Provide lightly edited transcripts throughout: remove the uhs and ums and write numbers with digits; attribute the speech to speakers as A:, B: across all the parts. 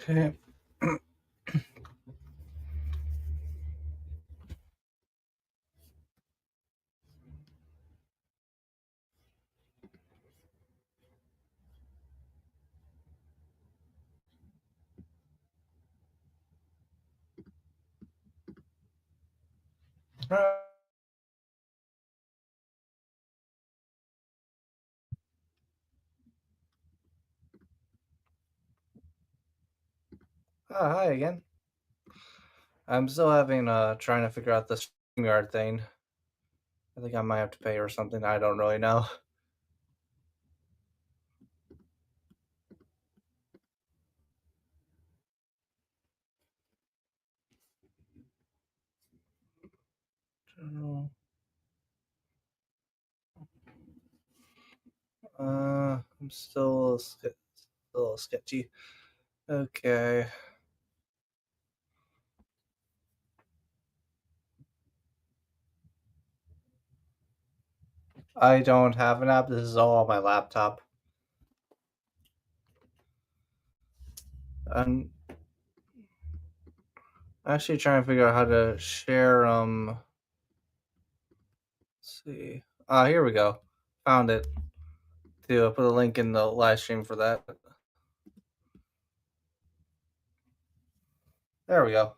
A: Okay. Hi again. I'm still having trying to figure out this StreamYard thing. I think I might have to pay or something. I don't really know. I'm still a little sketchy. Okay. I don't have an app. This is all on my laptop. I'm actually trying to figure out how to share. Let's see. Here we go. Found it. To put a link in the live stream for that. There we go.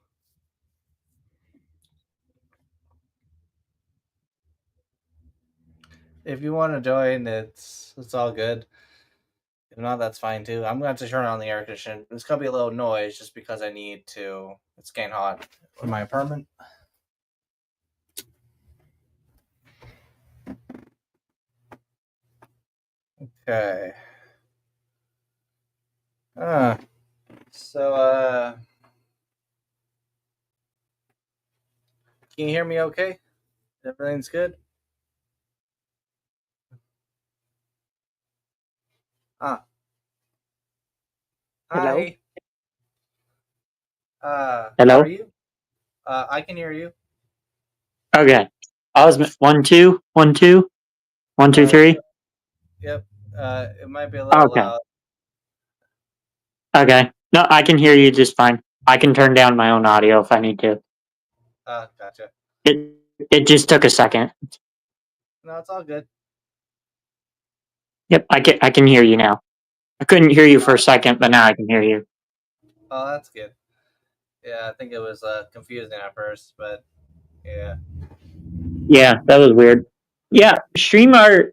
A: If you want to join, it's all good. If not, that's fine too. I'm going to have to turn on the air conditioning. It's going to be a little noise just because I need to. It's getting hot in my apartment. Okay. So, can you hear me okay? Everything's good? Ah,
B: Hello?
A: hi. How are
B: Hello?
A: you? I can hear you.
B: Okay. Osmond, 1, 2, 1, 2, 1, 2,
A: Uh,
B: 3.
A: yep. It might be a little
B: Okay.
A: loud.
B: Okay. No, I can hear you just fine. I can turn down my own audio if I need to.
A: Gotcha.
B: It it just took a second.
A: No, it's all good.
B: Yep, I can hear you now. I couldn't hear you for a
A: Uh,
B: second, but now I can hear you.
A: oh, that's good. Yeah, I think it was confusing at first, but yeah.
B: Yeah, that was weird. Yeah, StreamYard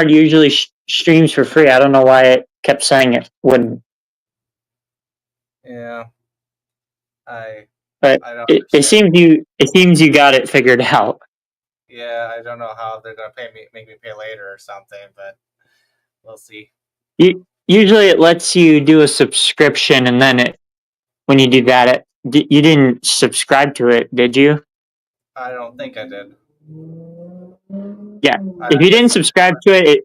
B: usually streams for free. I don't know why it kept saying it wouldn't,
A: Yeah. I
B: but
A: I don't
B: it
A: understand.
B: seems you got it figured out.
A: Yeah, I don't know how they're gonna make me pay later or something, but we'll see.
B: Usually it lets you do a subscription, and then when you do that, you didn't subscribe to it, did you?
A: I don't think I did.
B: Yeah.
A: I
B: If you
A: did
B: didn't
A: something
B: subscribe
A: different.
B: to it,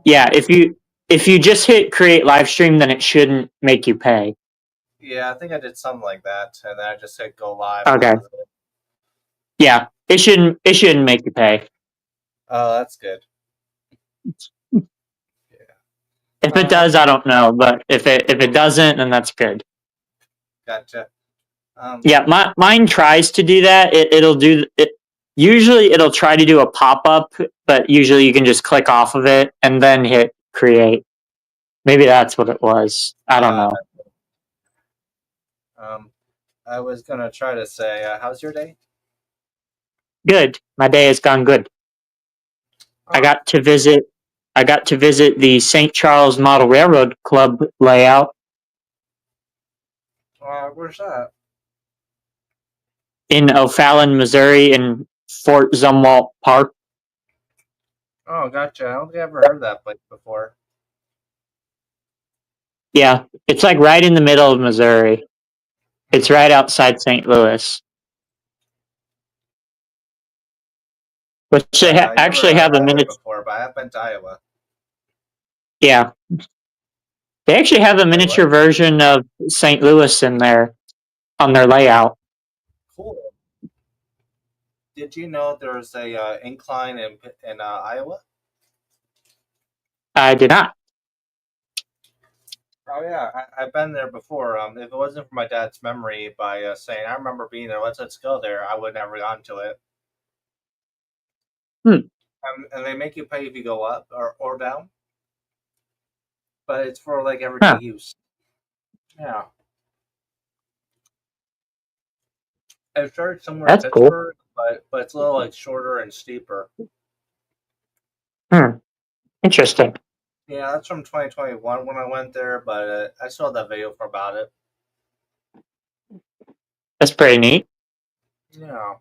B: yeah. If you just hit create live stream, then it shouldn't make you pay.
A: Yeah, I think I did something like that, and then I just hit go live, and that
B: Okay.
A: was it.
B: Yeah. It shouldn't make you pay.
A: Oh, that's good. Yeah.
B: If it
A: How
B: does,
A: can
B: I
A: I?
B: don't know, but if it doesn't, then that's good.
A: Gotcha.
B: Yeah, mine tries to do that. It'll do it. Usually, it'll try to do a pop up, but usually you can just click off of it and then hit create. Maybe that's what it was. I don't
A: Uh,
B: know.
A: um, I was gonna try to say, how's your day?
B: Good. My day has gone good. I
A: Oh,
B: got to visit. I got to visit the St. Charles Model Railroad Club layout
A: where's that?
B: in O'Fallon, Missouri, in Fort Zumwalt Park.
A: Oh, gotcha. I don't think I've ever heard of that place before.
B: Yeah, it's like right in the middle of Missouri. It's
A: Hmm.
B: right outside St. Louis, which they
A: I never
B: actually have a
A: been there
B: miniature.
A: before, but I have been to Iowa.
B: Yeah, they actually have a
A: Wait,
B: miniature
A: what?
B: version of St. Louis in there on their layout.
A: Cool. Did you know there's a incline in Iowa?
B: I did not.
A: Oh yeah, I've been there before. If it wasn't for my dad's memory by saying, "I remember being there. Let's go there," I would never gone to it.
B: Hmm.
A: And they make you pay if you go up or down, but it's for like everyday
B: Huh.
A: use. Yeah, it started somewhere in
B: That's cool.
A: Pittsburgh, but it's a little like shorter and steeper.
B: Hmm. Interesting.
A: Yeah, that's from 2021 when I went there, but I saw that video for about it.
B: That's pretty neat.
A: Yeah.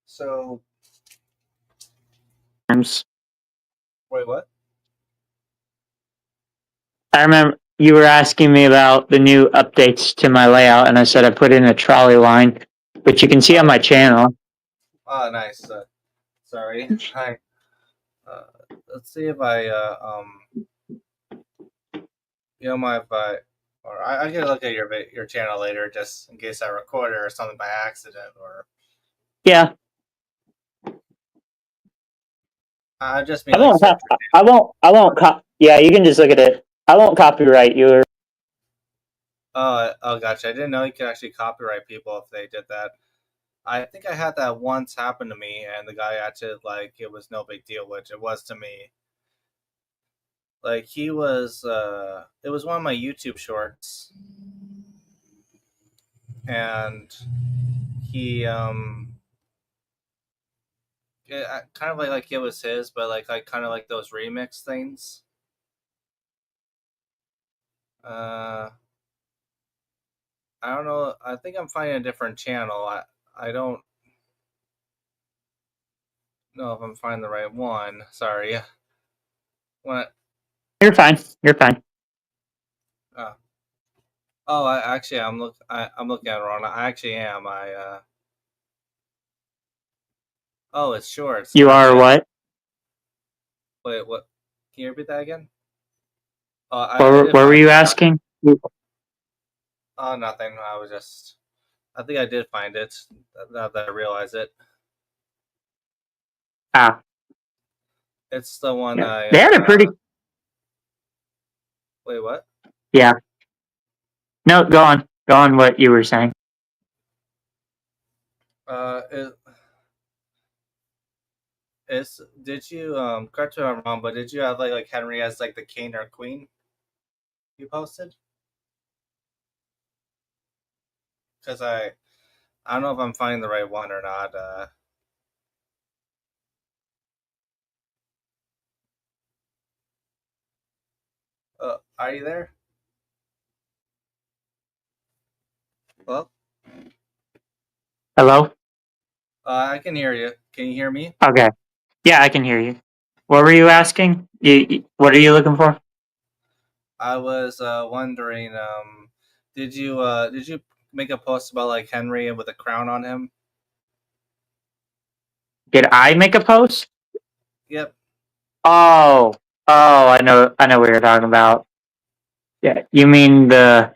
A: So
B: Times.
A: wait, what?
B: I remember you were asking me about the new updates to my layout, and I said I put in a trolley line, which you can see on
A: Oh,
B: my channel.
A: oh, nice. Sorry. Hi. Uh, let's see if I you don't mind if or I can look at your channel later just in case I record it or something by accident or
B: Yeah,
A: I just mean like search your
B: I won't. I won't. Yeah, you can just look at it. I won't copyright you.
A: oh, gotcha. I didn't know you could actually copyright people if they did that. I think I had that once happen to me, and the guy acted like it was no big deal, which it was to me. Like it was one of my YouTube shorts, and he kind of like it was his, but like kind of like those remix things. Uh, I don't know. I think I'm finding a different channel. I don't know if I'm finding the right one. Sorry. What?
B: You're fine. You're fine.
A: Uh, oh, I'm looking at it wrong. I actually am. Oh, it's shorts.
B: You are
A: Gotcha.
B: what?
A: Wait, what? Can you repeat that again? Oh, I
B: What
A: did
B: were
A: find
B: you
A: it.
B: asking?
A: Oh, nothing. I was just. I think I did find it. Now that I realize it,
B: Ah,
A: it's the one
B: yeah.
A: I.
B: They had a pretty.
A: Wait, what?
B: Yeah. No, go on. Go on. What you were saying.
A: Uh, it, it's. Did you correct me if I'm wrong, but did you have like Henry as like the king or queen you posted? Because I don't know if I'm finding the right one or not. Are you there? Well,
B: Hello.
A: I can hear you. Can you hear me?
B: Okay. Yeah, I can hear you. What were you asking? What are you looking for?
A: I was wondering. Did you make a post about like Henry with a crown on him?
B: Did I make a post?
A: Yep.
B: Oh, oh, I know what you're talking about. Yeah, you mean it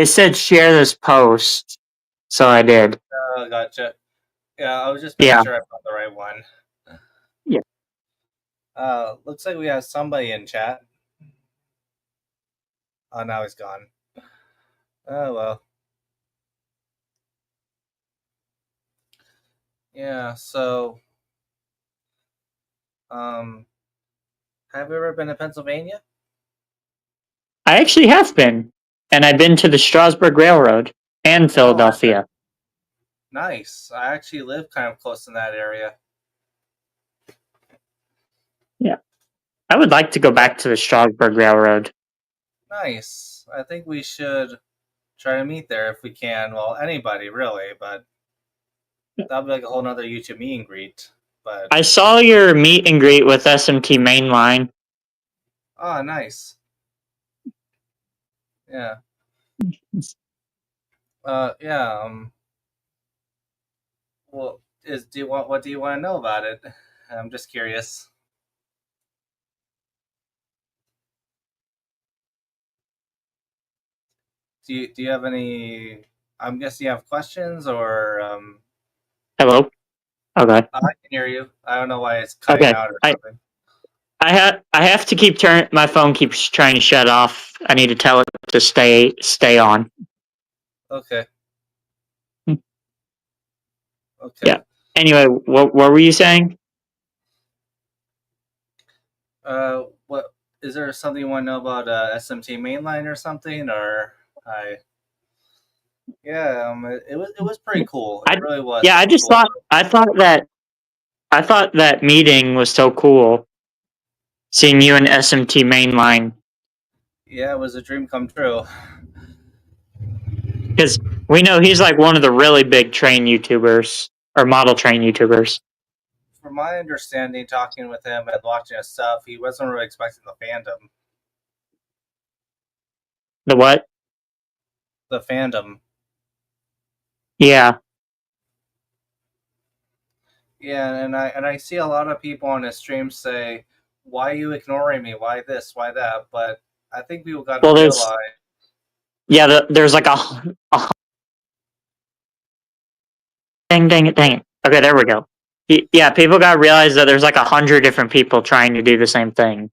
B: said share this post, so I did.
A: Gotcha. Yeah, I was just making
B: Yeah,
A: sure I found the right one.
B: yeah.
A: Looks like we have somebody in chat. Oh, now he's gone. Oh well. Yeah. So, um, have you ever been to Pennsylvania?
B: I actually have been, and I've been to the Strasburg Railroad and
A: Oh,
B: Philadelphia.
A: nice. I actually live kind of close in that area.
B: Yeah, I would like to go
A: Yeah.
B: back to the Strasburg Railroad.
A: Nice. I think we should try to meet there if we can. Well, anybody really, but that'll be like a whole nother YouTube meet and greet. But
B: I saw your meet and greet with SMT Mainline.
A: oh, nice. Yeah. Yeah. Well, is do you want what do you want to know about it? I'm just curious. Do you have any? I'm guessing you have questions or
B: Hello. Okay.
A: I can hear you. I don't know why it's cutting
B: Okay.
A: out or
B: I
A: something.
B: I have to keep my phone keeps trying to shut off. I need to tell it to stay on.
A: Okay. Okay.
B: Yeah. Anyway, what were you saying?
A: What is there something you want to know about SMT mainline or something? Or I yeah, it was pretty cool. It
B: I
A: really was
B: yeah,
A: pretty cool.
B: I thought that meeting was so cool. Seeing you in SMT mainline,
A: Yeah, it was a dream come true.
B: because we know he's like one of the really big train YouTubers or model train YouTubers.
A: From my understanding, talking with him and watching his stuff, he wasn't really expecting the fandom.
B: The what?
A: The fandom.
B: Yeah.
A: Yeah, and I see a lot of people on his stream say, "Why are you ignoring me? Why this? Why that?" But I think people got to
B: Well,
A: realize,
B: there's like a dang it. Okay, there we go. Yeah, people got to realize that there's like 100 different people trying to do the same thing.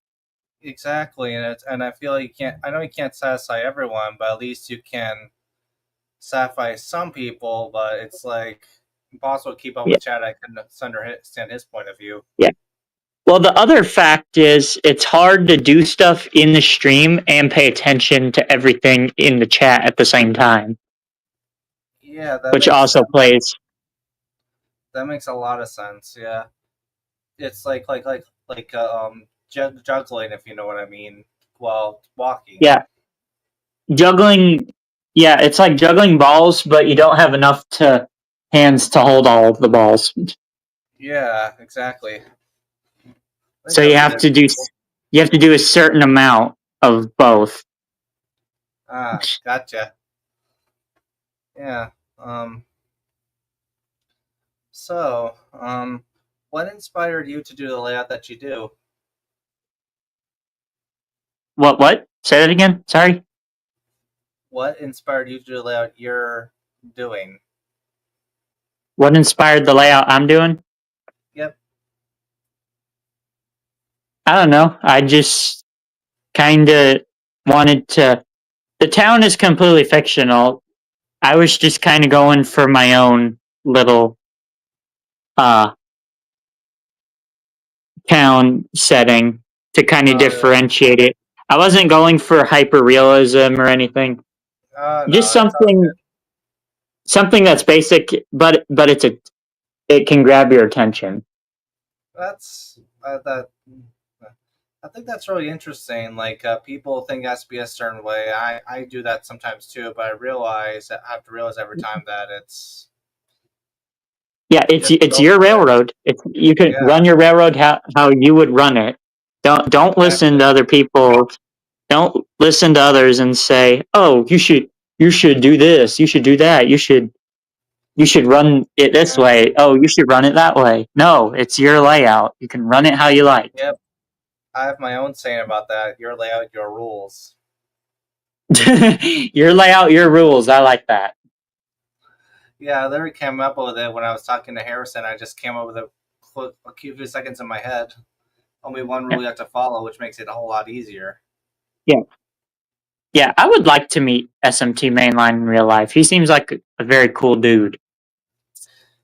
A: exactly, and I feel you can't. I know you can't satisfy everyone, but at least you can satisfy some people. But it's like impossible to keep up
B: Yeah.
A: with Chad. I can understand his point of view.
B: Yeah. Well, the other fact is it's hard to do stuff in the stream and pay attention to everything in the chat at the same time,
A: Yeah, that
B: which
A: makes
B: also plays.
A: that makes a lot of sense. Yeah, it's juggling, if you know what I mean, while walking.
B: Yeah, juggling. Yeah, it's like juggling balls, but you don't have enough hands to hold all of the balls.
A: Yeah, exactly. I think
B: So
A: that would be really cool.
B: you have to do a certain amount of both.
A: Ah, gotcha. Yeah. Um. So, what inspired you to do the layout that you do?
B: What? Say that again. Sorry.
A: What inspired you to do the layout you're doing?
B: What inspired the layout I'm doing?
A: Yep.
B: I don't know. I just kind of wanted to. The town is completely fictional. I was just kind of going for my own little uh town setting to kind of
A: Oh,
B: differentiate it. I wasn't going for hyper realism or anything.
A: oh
B: Just
A: no, that's all good.
B: something that's basic, but it can grab your attention.
A: That's that. I think that's really interesting. Like people think it has to be a certain way. I do that sometimes too, but I have to realize every time that
B: Yeah,
A: just
B: it's
A: go
B: your
A: for it.
B: railroad. You can
A: Yeah,
B: run your railroad how you would run it. Don't listen
A: exactly.
B: to other people. Don't listen to others and say, "Oh, you should do this. You should do that. You should run it this
A: Yeah.
B: way. Oh, you should run it that way." No, it's your layout. You can run it how you like.
A: Yep. I have my own saying about that. Your layout, your rules.
B: Your layout, your rules. I like that.
A: Yeah, I literally came up with it when I was talking to Harrison. I just came up with a few seconds in my head. Only one
B: Yeah.
A: rule you have to follow, which makes it a whole lot easier.
B: Yeah. Yeah, I would like to meet SMT Mainline in real life. He seems like a very cool dude.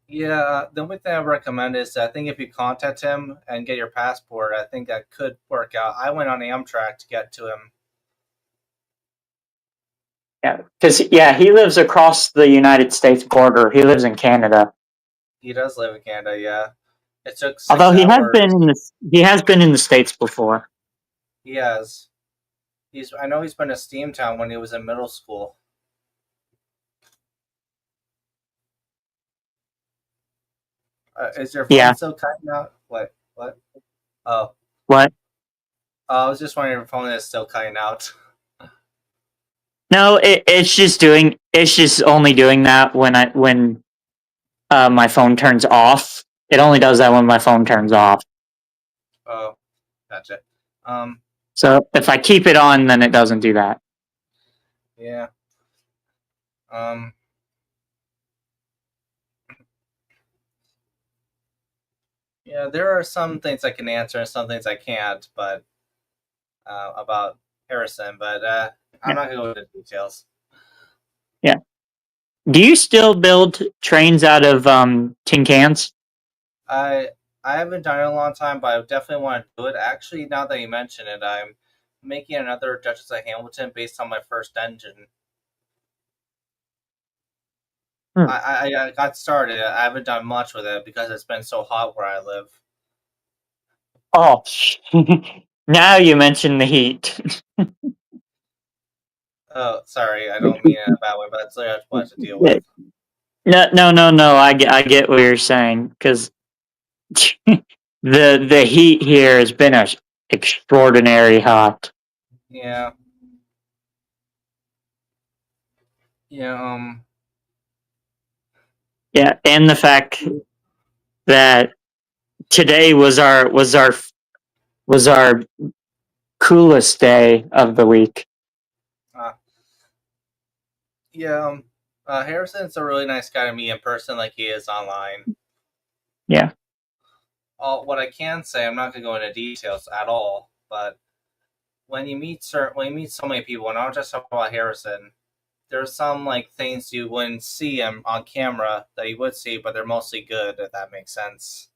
A: Yeah, the only thing I recommend is I think if you contact him and get your passport, I think that could work out. I went on Amtrak to get to him.
B: Yeah, because he lives across the United States border. He lives in Canada.
A: He does live in Canada, yeah. It took
B: Although
A: 6 hours.
B: he has been in the States before.
A: He has. I know he's been to Steamtown when he was in middle school. Is your phone
B: Yeah.
A: still cutting out? What? What? Oh,
B: What?
A: I was just wondering if your phone is still cutting out.
B: No, it's just only doing that when my phone turns off. It only does that when my phone turns off.
A: Oh, gotcha. Um,
B: So if I keep it on, then it doesn't do that.
A: yeah. Um, Yeah, there are some things I can answer and some things I can't, but about Harrison. But I'm
B: Yeah.
A: not gonna go into details.
B: Yeah. Do you still build trains out of tin cans?
A: I I haven't done it in a long time, but I definitely want to do it. Actually, now that you mention it, I'm making another Duchess of Hamilton based on my first engine.
B: Hmm.
A: I got started. I haven't done much with it because it's been so hot where I live.
B: Oh, now you mention the heat.
A: Oh, sorry, I don't mean it in a bad way, but that's literally what I have to deal with.
B: Yeah. No. I get what you're saying because the heat here has been extraordinary hot.
A: Yeah, yeah.
B: Yeah, and the fact that today was our coolest day of the week.
A: Uh, yeah. Harrison's a really nice guy to meet in person, like he is online.
B: Yeah.
A: What I can say, I'm not gonna go into details at all, but when you meet so many people, and I'm just talking about Harrison, there's some like things you wouldn't see on camera that you would see, but they're mostly good. If that makes sense.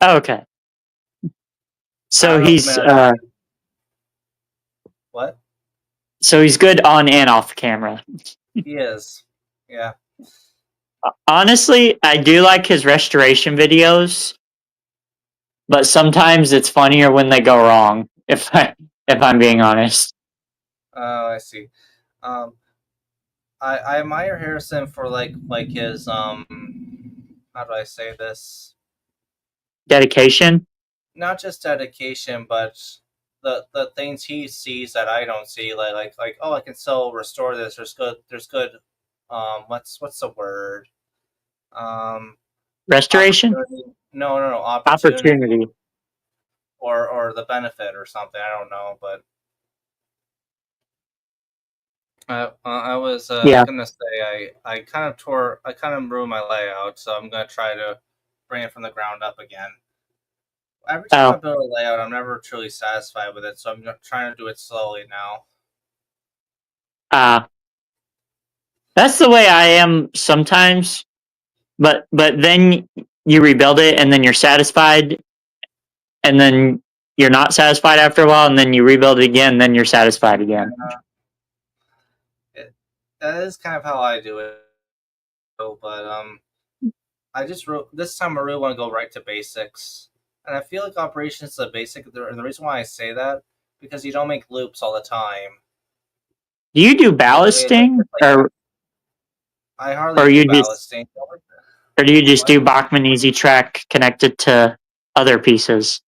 B: Okay.
A: I
B: So
A: don't know if
B: he's
A: Matt. What
B: so he's good on and off camera.
A: he is. Yeah.
B: Honestly, I do like his restoration videos, but sometimes it's funnier when they go wrong. If I'm being honest,
A: Oh, I see. Um, I admire Harrison for like his how do I say this?
B: dedication.
A: Not just dedication, but the things he sees that I don't see. Like oh, I can still restore this. There's good. What's the word? Um,
B: Restoration.
A: opportunity. No, opportunity
B: Opportunity.
A: or the benefit or something. I don't know, but I was
B: Yeah.
A: gonna say I kind of ruined my layout, so I'm gonna try to bring it from the ground up again. Every time I
B: Oh.
A: build a layout, I'm never truly satisfied with it, so I'm trying to do it slowly now.
B: Uh that's the way I am sometimes. But then you rebuild it and then you're satisfied, and then you're not satisfied after a while, and then you rebuild it again, then you're satisfied again.
A: It, that is kind of how I do it, but this time I really want to go right to basics, and I feel like operations is a basic. And the reason why I say that because you don't make loops all the time.
B: Do you do
A: Like
B: ballasting,
A: I hardly
B: or
A: do
B: you just
A: ballasting.
B: or do you just
A: What?
B: do Bachman Easy Track connected to other pieces?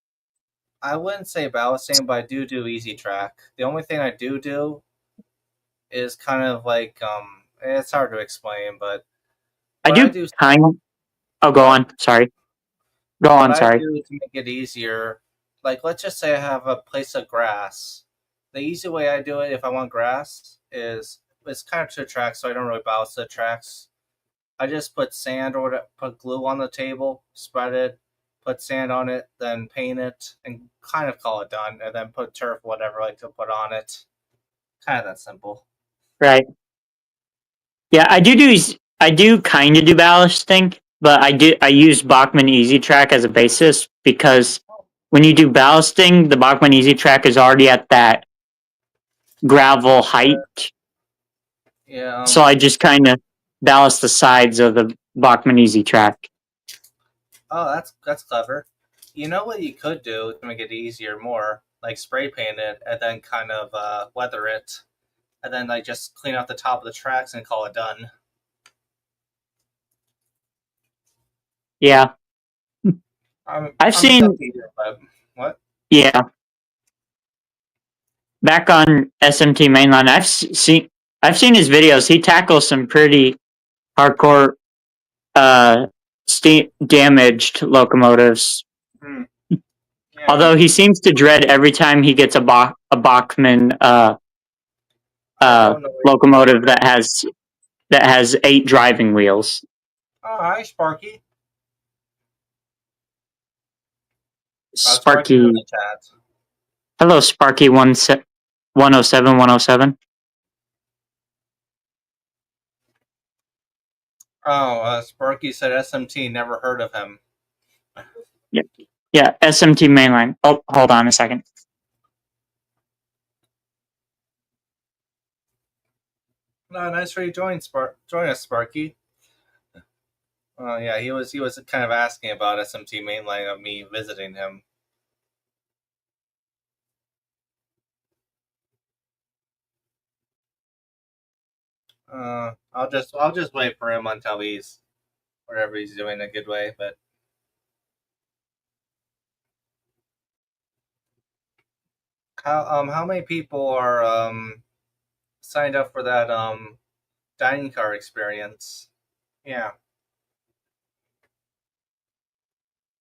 A: I wouldn't say ballasting, but I do easy track. The only thing I do is kind of like it's hard to explain, but
B: I
A: what I
B: do
A: do
B: kind. Oh, go
A: what
B: on. Sorry. Go
A: what
B: on.
A: I
B: Sorry.
A: do to make it easier, like let's just say I have a place of grass. The easy way I do it if I want grass is it's kind of to tracks, so I don't really ballast the tracks. I just put sand or put glue on the table, spread it, put sand on it, then paint it, and kind of call it done, and then put turf, whatever I like to put on it. Kind of that simple.
B: Right. Yeah, I do kind of do ballasting, but I use Bachman Easy Track as a basis because when you do ballasting, the Bachman Easy Track is already at that gravel
A: Yeah,
B: height.
A: yeah.
B: So I just kind of ballast the sides of the Bachman Easy Track.
A: Oh, that's clever. You know what you could do to make it easier, more like spray paint it and then kind of weather it, and then like just clean out the top of the tracks and call it done.
B: Yeah. I've
A: I mean, it's up
B: seen,
A: to you, but what?
B: yeah, back on SMT mainline, I've seen his videos. He tackles some pretty hardcore steam damaged locomotives.
A: Hmm. Yeah,
B: Although he seems to dread every time he gets a Bachmann
A: I don't know what you're talking
B: locomotive
A: about.
B: that has 8 driving wheels.
A: Oh, hi, Sparky. Sparky in
B: Sparky.
A: the chat.
B: Hello, Sparky 107 107.
A: Oh, Sparky said SMT. Never heard of him.
B: Yeah, SMT mainline. Oh, hold on a second.
A: No, nice for you join us, Sparky. Yeah, he was kind of asking about SMT mainline of me visiting him. I'll just wait for him until he's whatever he's doing a good way. But how many people are signed up for that dining car experience? Yeah,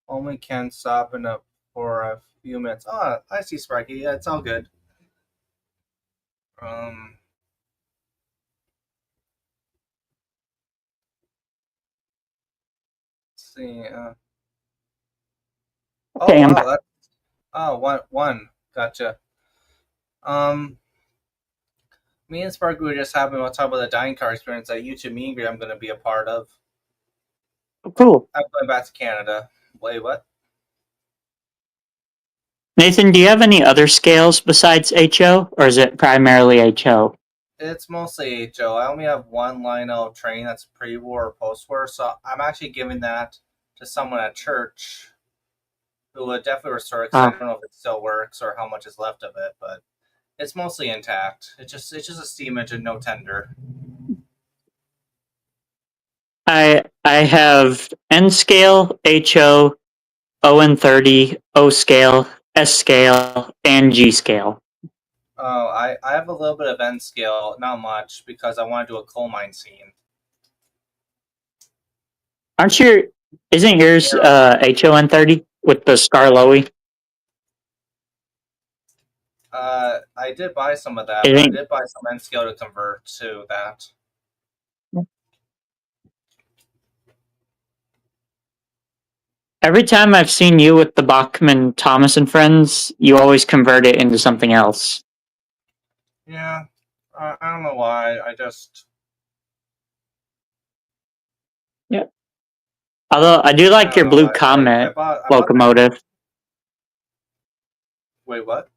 A: only can stop in for a few minutes. Oh, I see, Sparky. Yeah, it's all good. Um, let's see. Oh
B: Okay,
A: wow, one. Gotcha. Um, Me and Sparky were just having a talk about the dining car experience at YouTube Meet and Greet I'm going to be a part of.
B: cool.
A: I'm going back to Canada. Wait, what?
B: Nathan, do you have any other scales besides HO, or is it primarily HO?
A: It's mostly HO. I only have one Lionel train that's pre-war or post-war, so I'm actually giving that to someone at church who would definitely restore it, because I don't know if it still works or how much is left of it, but it's mostly intact. It's just a steam engine, no tender.
B: I have N scale, HO, ON30, O scale, S scale, and G scale.
A: Oh, I have a little bit of N scale, not much, because I want to do a coal mine scene.
B: Isn't yours HON30 with the Scar Lowy?
A: I did buy some of that, but I did buy some N scale to convert to that.
B: Every time I've seen you with the Bachman Thomas and Friends, you always convert it into something else.
A: Yeah, I don't know why. I just.
B: Yeah. Although I do like your Blue Comet locomotive.
A: Wait, what?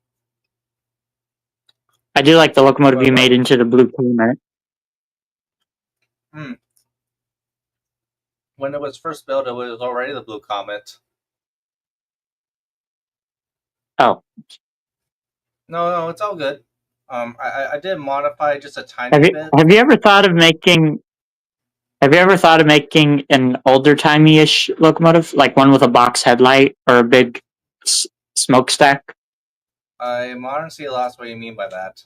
B: I do like the locomotive you made into the Blue Comet.
A: When it was first built, it was already the Blue Comet.
B: Oh.
A: No, it's all good. I did modify just a tiny bit.
B: Have you ever thought of making an older timey-ish locomotive, like one with a box headlight or a big smokestack?
A: I'm honestly lost what you mean by that.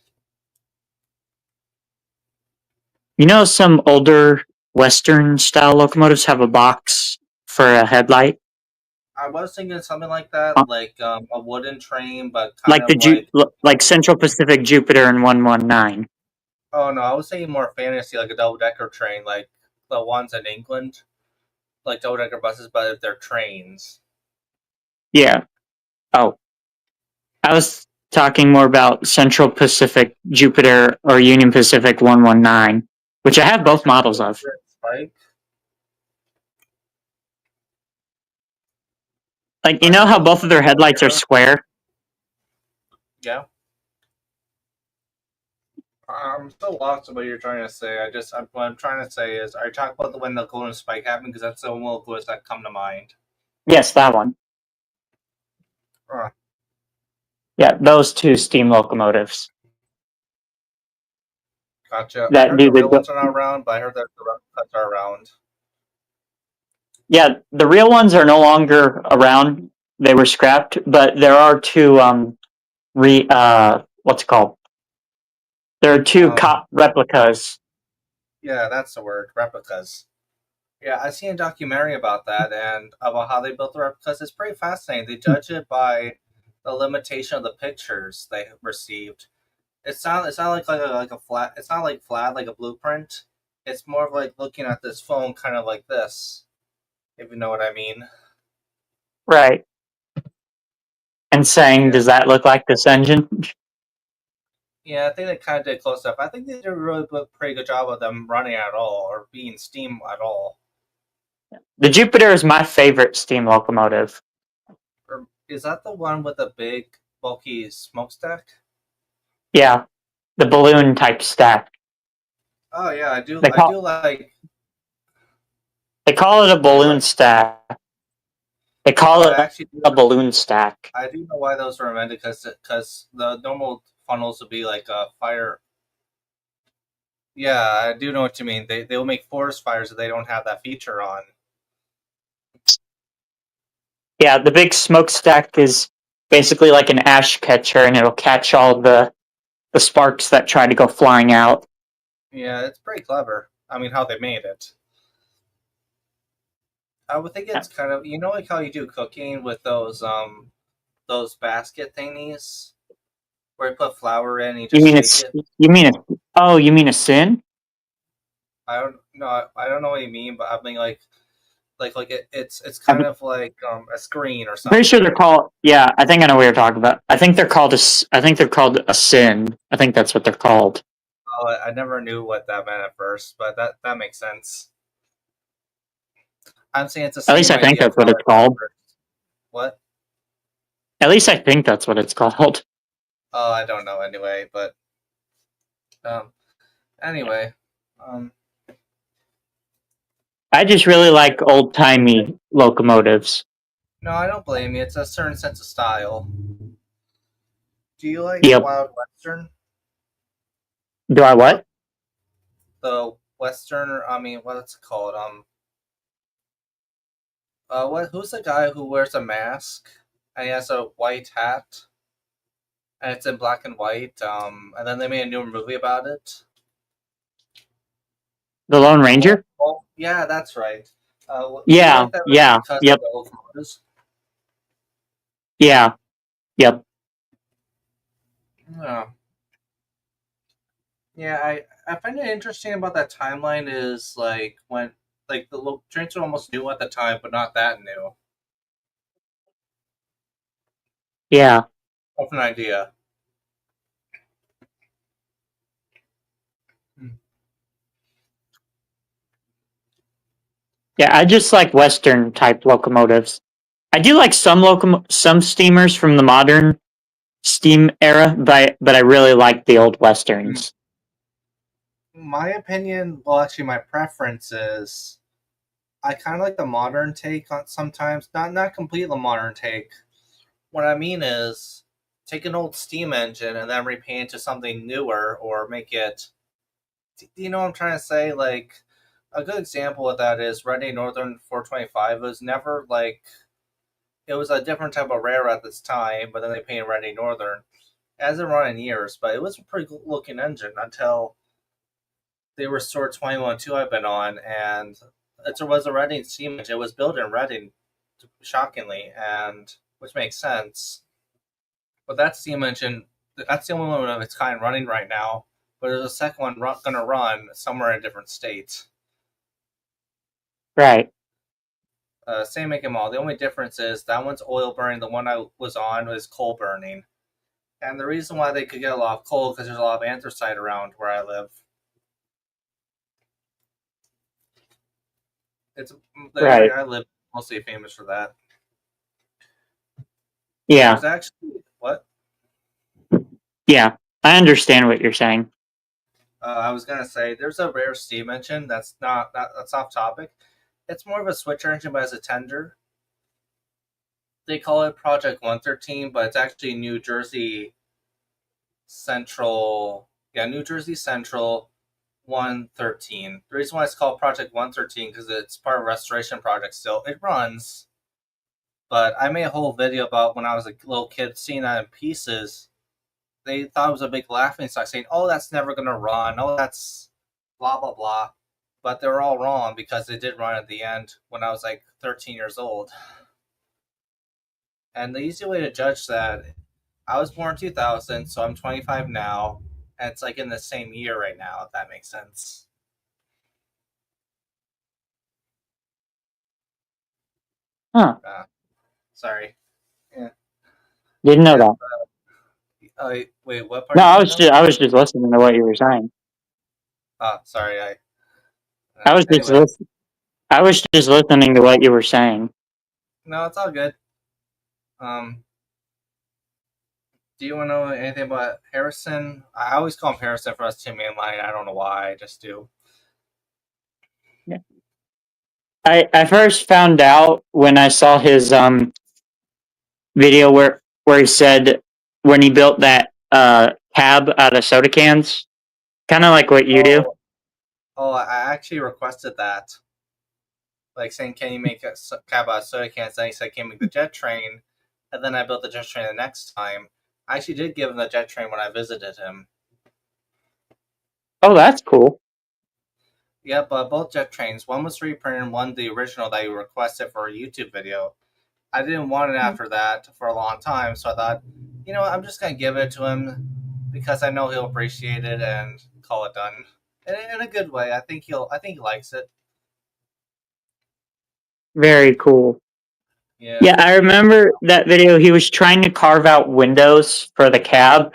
B: You know, some older Western style locomotives have a box for a headlight.
A: I was thinking something like that, like a wooden train, but
B: like Central Pacific Jupiter and 119.
A: Oh no, I was thinking more fantasy, like a double-decker train, like the ones in England, like double-decker buses, but they're trains.
B: Yeah. Oh, I was talking more about Central Pacific Jupiter or Union Pacific 119, which I have both models of. Like, you know how both of their headlights are square?
A: Yeah. I'm still lost of what you're trying to say. What I'm trying to say is, are you talking about when the golden spike happened? Because that's the only locomotives that come to mind.
B: Yes, that one. Yeah, those two steam locomotives.
A: Gotcha. I heard the real ones are not around, but I heard that the replicas are around.
B: Yeah, the real ones are no longer around. They were scrapped, but there are two what's it called? There are two replicas.
A: Yeah, that's the word, replicas. Yeah, I seen a documentary about that and about how they built the replicas. It's pretty fascinating. They judge it by the limitation of the pictures they received. It's not like a flat. It's not like flat like a blueprint. It's more of like looking at this phone, kind of like this, if you know what I mean.
B: Right. and saying,
A: Yeah.
B: "Does that look like this engine?"
A: Yeah, I think they kind of did close up. I think they did a really pretty good job of them running at all or being steam at all.
B: The Jupiter is my favorite steam locomotive.
A: Or is that the one with the big bulky smokestack?
B: Yeah, the balloon type stack.
A: Oh yeah, I do.
B: They
A: I
B: call
A: do like.
B: they call it a
A: I do
B: balloon
A: like.
B: stack. They
A: Oh,
B: call
A: I
B: it
A: actually do.
B: a balloon stack.
A: I do know why those were invented because the normal funnels would be like a fire. Yeah, I do know what you mean. They will make forest fires if they don't have that feature on.
B: Yeah, the big smokestack is basically like an ash catcher, and it'll catch all the sparks that try to go flying out.
A: Yeah, it's pretty clever. I mean, how they made it. I would think it's kind of like how you do cooking with those basket thingies where you put flour in and you
B: You
A: just
B: mean
A: shake
B: it's
A: it.
B: you mean a oh you mean a sin?
A: I don't know. I don't know what you mean, but I mean it's kind
B: I'm
A: of like a screen or
B: pretty sure
A: something.
B: they're called. Yeah, I think I know what you're talking about. I think they're called I think they're called a sin. I think that's what they're called.
A: Oh, I never knew what that meant at first, but that makes sense. I'm saying it's the
B: At least
A: same
B: I think
A: idea of
B: that's what
A: how
B: it's
A: it
B: called.
A: works. What?
B: At least I think that's what it's called.
A: Oh, I don't know anyway, but um, anyway, um,
B: I just really like old timey locomotives.
A: no, I don't blame you. It's a certain sense of style. Do you like
B: Yep.
A: Wild Western?
B: Do I what?
A: The Western, I mean, what's it called? What? Who's the guy who wears a mask and he has a white hat and it's in black and white? And then they made a new movie about it.
B: The Lone Ranger?
A: Oh, yeah, that's right. Do you
B: Yeah.
A: like that movie
B: Yeah.
A: because of
B: Yep.
A: the locomotives?
B: Yeah. Yep.
A: Yeah, yeah. I find it interesting about that timeline is like when like the trains were almost new at the time, but not that new.
B: Yeah.
A: Of an idea. Hmm.
B: Yeah. I just like Western type locomotives. I do like some steamers from the modern steam era, but I really like the old westerns.
A: My opinion, well, actually, my preference is I kind of like the modern take on sometimes, not completely modern take. What I mean is take an old steam engine and then repaint it to something newer or make it. Do you know what I'm trying to say? Like a good example of that is Reading Northern 425. It was never like it was a different type of rare at this time, but then they painted Reading Northern. It hasn't run in years, but it was a pretty good looking engine until they restored 21-2 I've been on, and it was a Reading steam engine. It was built in Reading, shockingly, and which makes sense. But that steam engine, that's the only one of its kind running right now. But there's a second one going to run somewhere in a different state.
B: Right.
A: Same make and model. The only difference is that one's oil burning. The one I was on was coal burning. And the reason why they could get a lot of coal because there's a lot of anthracite around where I live. It's the
B: Right.
A: area I live mostly famous for that.
B: Yeah.
A: There's actually what?
B: Yeah. I understand what you're saying.
A: I was gonna say there's a rare steam engine that's that's off topic. It's more of a switcher engine, but as a tender. They call it Project 113, but it's actually New Jersey Central. Yeah, New Jersey Central 113. The reason why it's called Project 113 because it's part of a restoration project still. It runs, but I made a whole video about when I was a little kid seeing that in pieces. They thought it was a big laughing stock, saying, "Oh, that's never gonna run. Oh, that's blah blah blah." But they were all wrong because it did run at the end when I was like 13 years old. And the easy way to judge that, I was born 2000, so I'm 25 now, and it's like in the same year right now, if that makes sense.
B: Huh.
A: Sorry. Yeah.
B: Didn't know
A: Yeah.
B: that.
A: Wait, what part
B: No,
A: you didn't know?
B: I was just listening to what you were saying.
A: Oh, sorry.
B: I was just
A: Anyway,
B: I was just listening to what you were saying.
A: no, it's all good. Um, do you want to know anything about Harrison? I always call him Harrison for us two mainline. I don't know why. I just do.
B: Yeah. I first found out when I saw his video where he said when he built that cab out of soda cans, kind of like what you do.
A: I actually requested that. Like saying, can you make a cab out of soda cans? Then he said, can you make the jet train? And then I built the jet train the next time. I actually did give him the jet train when I visited him.
B: Oh, that's cool.
A: Yeah, but both jet trains. One was reprinted and one the original that you requested for a YouTube video. I didn't want it after that for a long time, so I thought, you know what, I'm just gonna give it to him because I know he'll appreciate it and call it done. And in a good way. I think he likes it.
B: Very cool.
A: Yeah.
B: Yeah, I remember that video. He was trying to carve out windows for the cab,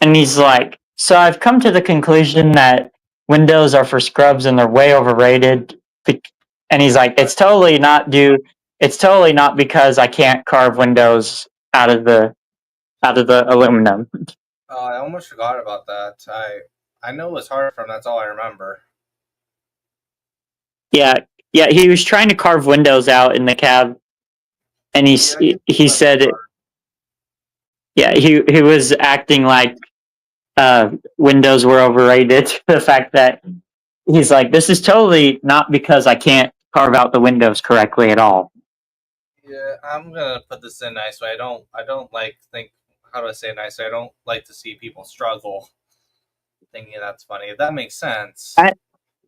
B: and he's like, "So I've come to the conclusion that windows are for scrubs and they're way overrated." And he's like, It's totally not because I can't carve windows out of the aluminum."
A: Oh, I almost forgot about that. I know it was hard for him. That's all I remember.
B: Yeah, yeah. He was trying to carve windows out in the cab, and
A: Yeah, I guess
B: he
A: that is
B: said,
A: hard.
B: yeah, he was acting like windows were overrated. The fact that he's like, this is totally not because I can't carve out the windows correctly at all.
A: Yeah, I'm gonna put this in nice way. I don't like think. How do I say it nicely? I don't like to see people struggle. Thinking that's funny. If that makes sense.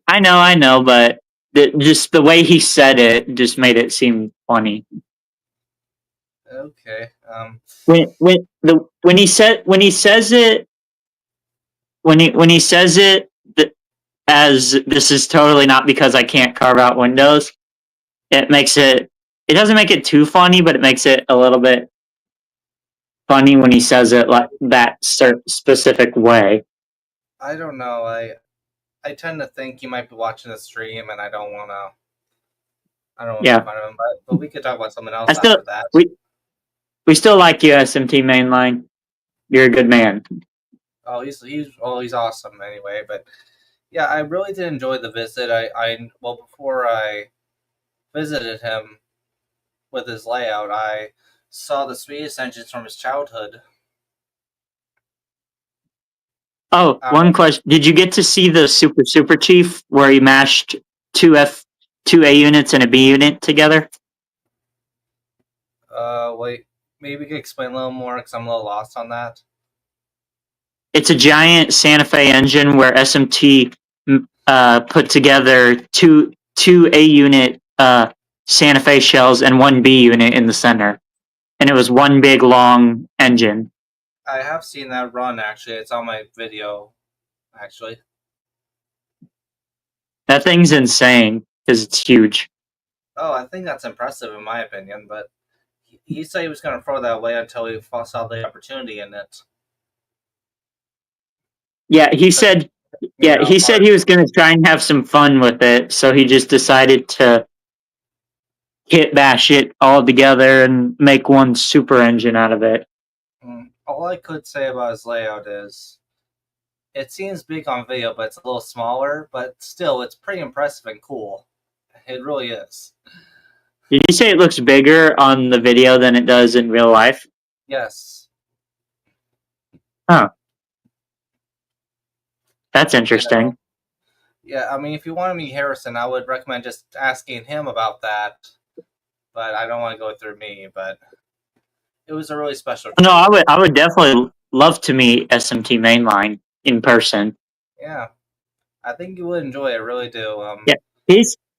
B: I know, but just the way he said it just made it seem funny.
A: Okay.
B: When he says it when he says it as this is totally not because I can't carve out windows, it makes it doesn't make it too funny, but it makes it a little bit funny when he says it like that specific way.
A: I don't know. I tend to think you might be watching the stream, and I don't want to
B: Yeah,
A: make fun of him. But we could talk about something
B: I
A: else
B: still
A: after that.
B: we still like you, SMT Mainline. You're a good man.
A: He's awesome anyway. But yeah, I really did enjoy the visit. Before I visited him with his layout, I saw the sweetest engines from his childhood.
B: Oh, one question: did you get to see the Super Chief where he mashed two A units and a B unit together?
A: Wait, maybe you could explain a little more because I'm a little lost on that.
B: It's a giant Santa Fe engine where SMT put together two A unit Santa Fe shells and one B unit in the center, and it was one big long engine.
A: I have seen that run actually. It's on my video actually.
B: That thing's insane because it's huge.
A: Oh, I think that's impressive in my opinion, but he said he was going to throw that away until he saw the opportunity in it.
B: Yeah, he said. Yeah, he said he was going to try and have some fun with it, so he just decided to kit bash it all together and make one super engine out of it.
A: All I could say about his layout is it seems big on video, but it's a little smaller, but still, it's pretty impressive and cool. It really is.
B: Did you say it looks bigger on the video than it does in real life?
A: Yes.
B: Huh. That's interesting.
A: Yeah, I mean, if you want to meet Harrison, I would recommend just asking him about that. But I don't want to go through me. But it was a really special trip.
B: No, I would definitely love to meet SMT Mainline in person.
A: Yeah, I think you would enjoy it. I really do.
B: Yeah,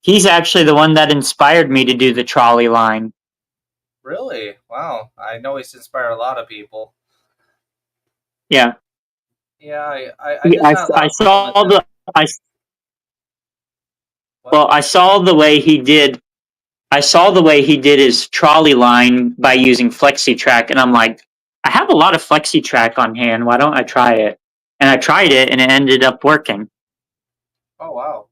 B: he's actually the one that inspired me to do the trolley line.
A: Really? Wow. I know he's inspired a lot of people.
B: Yeah.
A: Yeah,
B: I saw the I saw the way he did. I saw the way he did his trolley line by using FlexiTrack, and I'm like, I have a lot of FlexiTrack on hand. Why don't I try it? And I tried it, and it ended up working.
A: Oh wow!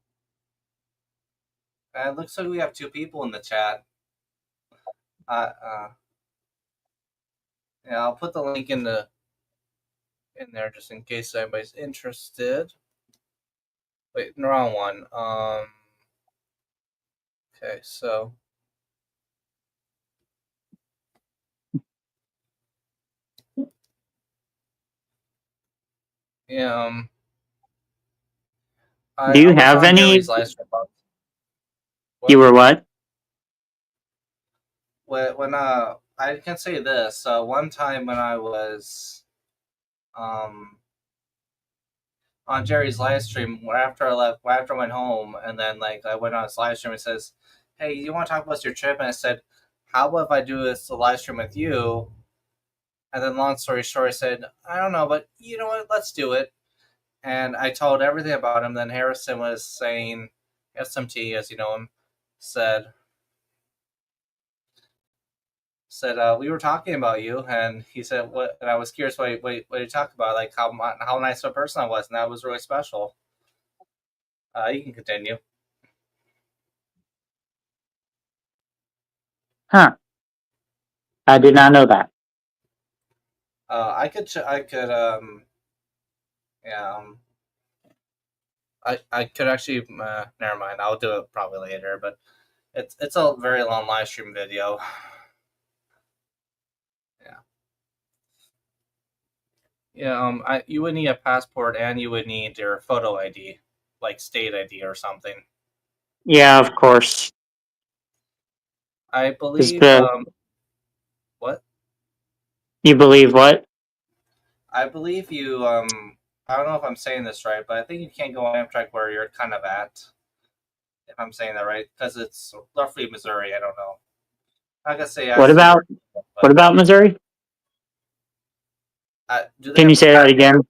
A: It looks like we have 2 people in the chat. Uh, uh, yeah, I'll put the link in there just in case anybody's interested. Wait, the wrong one. Okay, so yeah,
B: Do you
A: I was
B: have
A: on
B: any?
A: Jerry's live stream.
B: You
A: What?
B: were what?
A: When I can say this. One time when I was on Jerry's live stream, after I left, after I went home, and then like I went on his live stream and says, "Hey, you want to talk about your trip?" And I said, "How about if I do this live stream with you?" And then, long story short, I said, "I don't know, but you know what? Let's do it." And I told everything about him. Then Harrison was saying, SMT, as you know him, said, we were talking about you, and he said, what? And I was curious what you talk about, like how nice of a person I was, and that was really special. You can continue.
B: Huh. I did not know that.
A: I could I could actually never mind. I'll do it probably later, but it's a very long live stream video. Yeah. You would need a passport and you would need your photo ID, like state ID or something.
B: Yeah, of course.
A: I believe. What?
B: You believe what?
A: I believe you. I don't know if I'm saying this right, but I think you can't go on Amtrak where you're kind of at. If I'm saying that right, because it's roughly Missouri. I don't know. I can say.
B: What about Missouri? Can you say that again?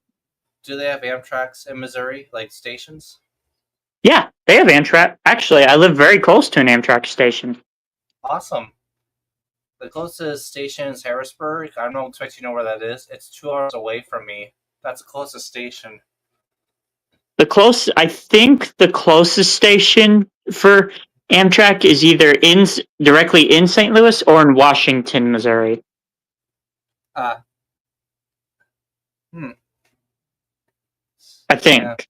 A: Do they have Amtrak's in Missouri, like stations?
B: Yeah, they have Amtrak. Actually, I live very close to an Amtrak station.
A: Awesome. The closest station is Harrisburg. I don't expect you to know where that is. It's 2 hours away from me. That's the closest station.
B: I think the closest station for Amtrak is either directly in St. Louis or in Washington, Missouri.
A: I
B: think.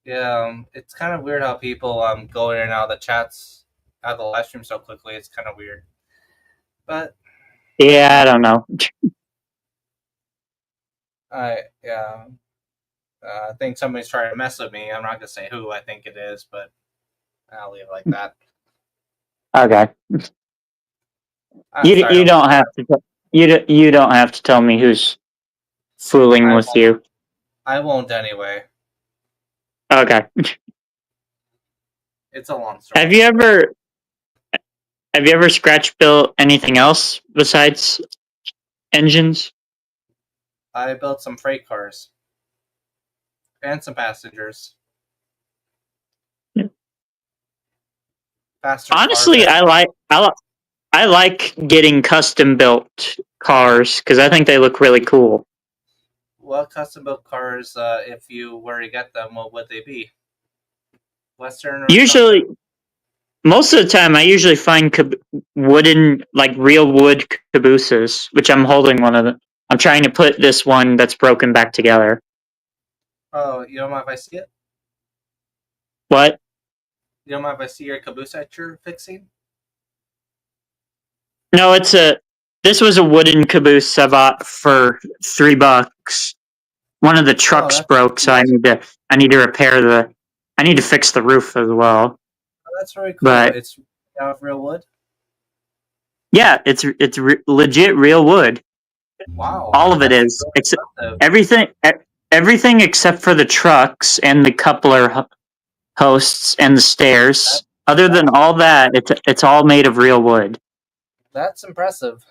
A: Yeah, it's kind of weird how people go in and out of the chats, out of the live stream so quickly. It's kind of weird. But
B: yeah, I don't know.
A: I think somebody's trying to mess with me. I'm not gonna say who I think it is, but I'll leave it like that.
B: Okay. You don't have to. You don't have to tell me who's fooling with you.
A: I won't anyway.
B: Okay.
A: It's a long story.
B: Have you ever scratch built anything else besides engines?
A: I built some freight cars and some passengers.
B: Yeah.
A: Faster
B: Honestly,
A: cars.
B: I like getting custom built cars because I think they look really cool.
A: What custom built cars, if you were to get them, what would they be? Western?
B: Usually, most of the time, I usually find wooden, like real wood cabooses, which I'm holding one of them. I'm trying to put this one that's broken back together.
A: Oh, you don't mind if I see it?
B: What?
A: You don't mind if I see your caboose that you're fixing?
B: No, this was a wooden caboose I bought for $3. One of the trucks broke, so I need to repair I need to fix the roof as well.
A: Oh, that's very cool. But it's out of real wood?
B: Yeah, it's legit real wood.
A: Wow.
B: All of it is. Everything except for the trucks and the coupler hosts and the stairs. Other than all that, it's all made of real wood.
A: That's impressive.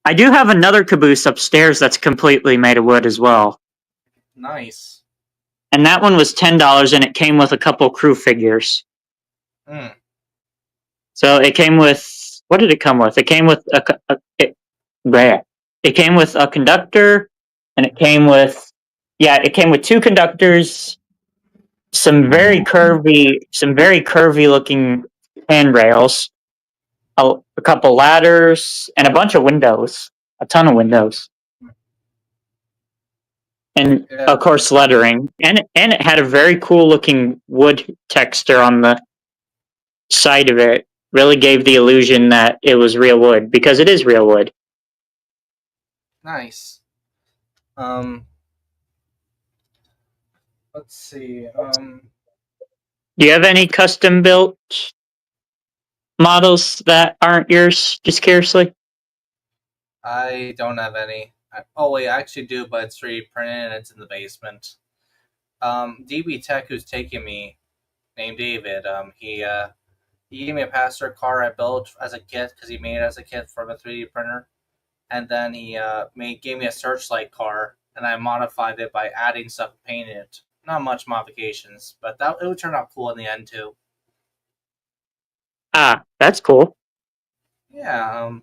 B: I do have another caboose upstairs that's completely made of wood as well.
A: Nice.
B: And that one was $10, and it came with a couple crew figures. So it came with, what did it come with? It came with rare. It came with a conductor, and it came with two conductors, some very curvy looking handrails, a couple ladders, and a bunch of windows, a ton of windows, and
A: Yeah.
B: of course lettering, and it had a very cool looking wood texture on the side of it. Really gave the illusion that it was real wood because it is real wood.
A: Nice. Let's see.
B: Do you have any custom built models that aren't yours? Just curiously.
A: I don't have any. Oh wait, I actually do, but it's 3D printed and it's in the basement. DB Tech, who's taking me, named David. He gave me a passenger car I built as a kit because he made it as a kit from a 3D printer, and then he gave me a Searchlight car, and I modified it by adding stuff and painting it. Not much modifications, but that it would turn out cool in the end too.
B: Ah, that's cool.
A: Yeah.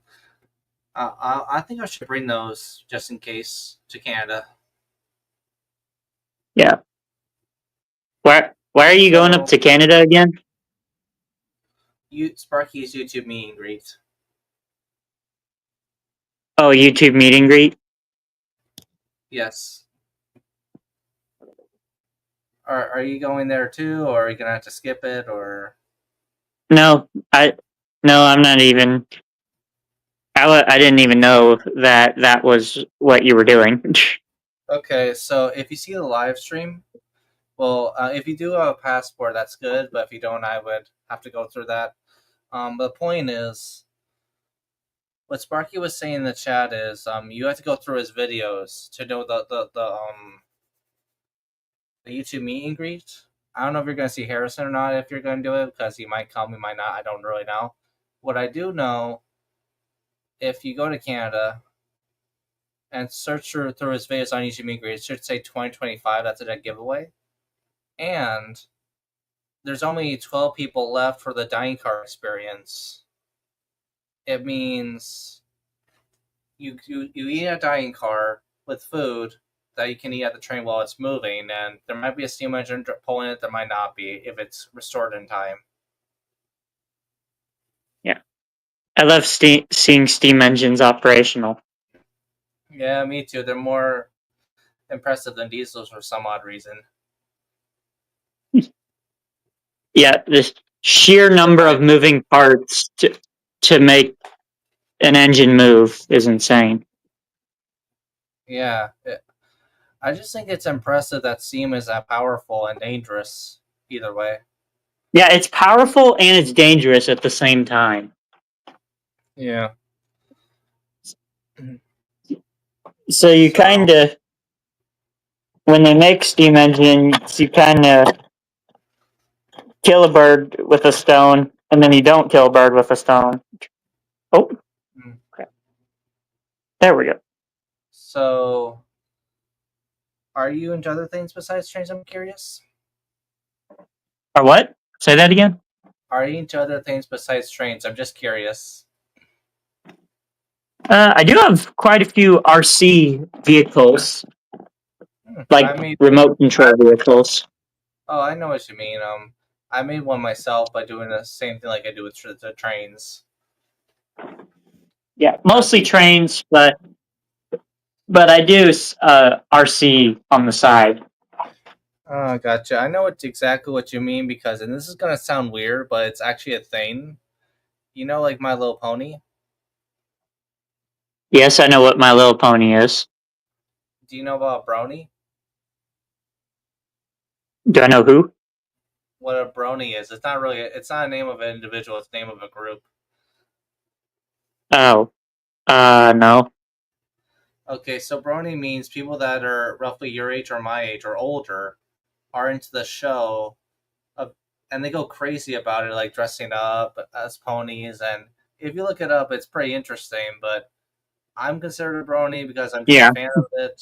A: I think I should bring those just in case to Canada.
B: Yeah. Why are you going up to Canada again?
A: Sparky's YouTube meet and greet.
B: Oh, YouTube meet and greet.
A: Yes. Are you going there too, or are you gonna have to skip it, or?
B: No, I'm not even. I didn't even know that was what you were doing.
A: Okay, so if you see the live stream, well, if you do have a passport, that's good. But if you don't, I would have to go through that. But the point is, what Sparky was saying in the chat is, you have to go through his videos to know the YouTube meet and greet. I don't know if you're going to see Harrison or not if you're going to do it because he might come, he might not. I don't really know. What I do know, if you go to Canada and search through his videos on YouTube meet and greet, it should say 2025. That's a giveaway. And there's only 12 people left for the dining car experience. It means you eat a dining car with food that you can eat at the train while it's moving, and there might be a steam engine pulling it, there might not be if it's restored in time.
B: Yeah, I love seeing steam engines operational.
A: Yeah, me too. They're more impressive than diesels for some odd reason.
B: Yeah, the sheer number of moving parts to make an engine move is insane.
A: Yeah, I just think it's impressive that steam is that powerful and dangerous either way.
B: Yeah, it's powerful and it's dangerous at the same time.
A: Yeah.
B: So you kind of, when they make steam engines, you kind of kill a bird with a stone, and then you don't kill a bird with a stone. Oh, okay. There we go.
A: So, are you into other things besides trains? I'm curious.
B: Or what? Say that again.
A: Are you into other things besides trains? I'm just curious.
B: I do have quite a few RC vehicles, like remote control vehicles.
A: Oh, I know what you mean. I made one myself by doing the same thing like I do with the trains.
B: Yeah, mostly trains, but I do RC on the side.
A: Oh, gotcha. I know exactly what you mean because, and this is gonna sound weird, but it's actually a thing. You know, like My Little Pony?
B: Yes, I know what My Little Pony is.
A: Do you know about Brony?
B: Do I know who?
A: What a Brony is. It's not a name of an individual, it's the name of a group.
B: Oh. No.
A: Okay, so Brony means people that are roughly your age or my age or older are into the show and they go crazy about it, like dressing up as ponies. And if you look it up, it's pretty interesting. But I'm considered a brony because I'm just a fan of it.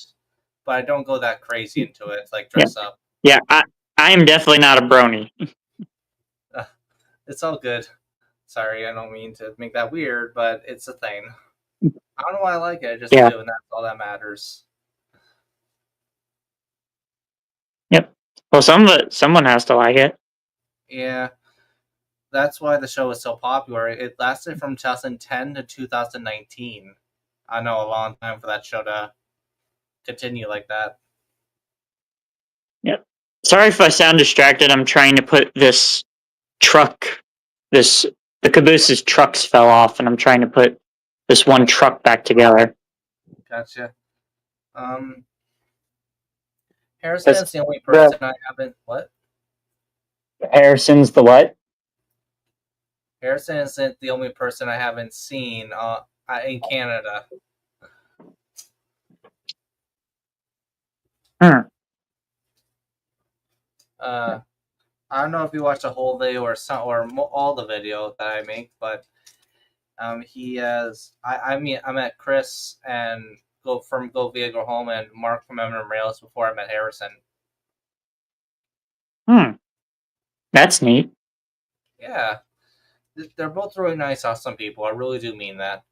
A: But I don't go that crazy into it, like dress up.
B: Yeah, I am definitely not a brony.
A: It's all good. Sorry, I don't mean to make that weird, but it's a thing. I don't know why I like it. I just
B: Yeah.
A: do, and that's all that matters.
B: Yep. Well, someone has to like it.
A: Yeah, that's why the show was so popular. It lasted from 2010 to 2019. I know, a long time for that show to continue like that.
B: Yep. Sorry if I sound distracted. I'm trying to put this truck. The caboose's trucks fell off, and I'm trying to put this one truck back together.
A: Gotcha. Harrison is the only person I haven't. What?
B: Harrison's the what?
A: Harrison isn't the only person I haven't seen in Canada.
B: Hmm.
A: I don't know if you watched the whole video or all the video that I make, but he has. I met Chris and Go Via Go Home and Mark from Evan Rails before I met Harrison.
B: That's neat.
A: Yeah, they're both really nice, awesome people. I really do mean that.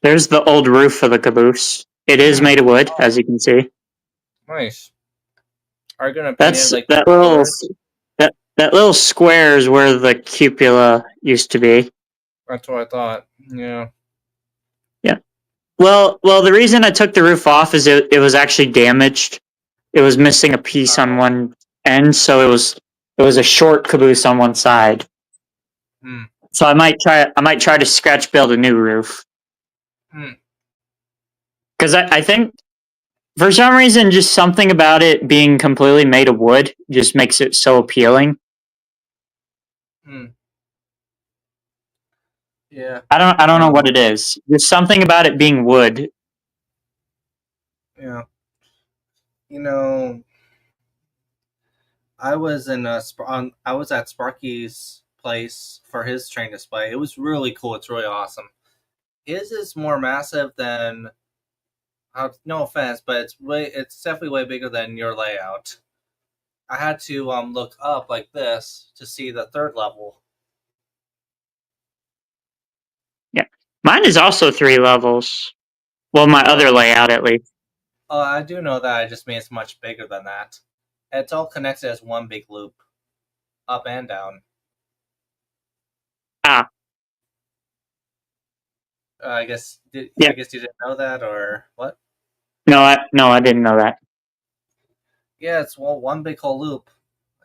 B: There's the old roof of the caboose. It is made of wood, as you can see.
A: Nice. Are you gonna paint
B: That's
A: it like
B: that little square is where the cupola used to be.
A: That's what I thought. Yeah.
B: Yeah. Well, the reason I took the roof off is it was actually damaged. It was missing a piece on one end, so it was a short caboose on one side. So I might try to scratch build a new roof. Because I think for some reason just something about it being completely made of wood just makes it so appealing.
A: Yeah.
B: I don't know what it is. There's something about it being wood.
A: Yeah. You know, I was at Sparky's place for his train display. It was really cool. It's really awesome. His is more massive than. No offense, but it's definitely way bigger than your layout. I had to look up like this to see the third level.
B: Yeah, mine is also 3 levels. Well, my other layout at least.
A: I do know that. I just mean it's much bigger than that. It's all connected as one big loop, up and down.
B: Ah.
A: I guess you didn't know that, or what?
B: No, I didn't know that.
A: Yeah, it's one big whole loop.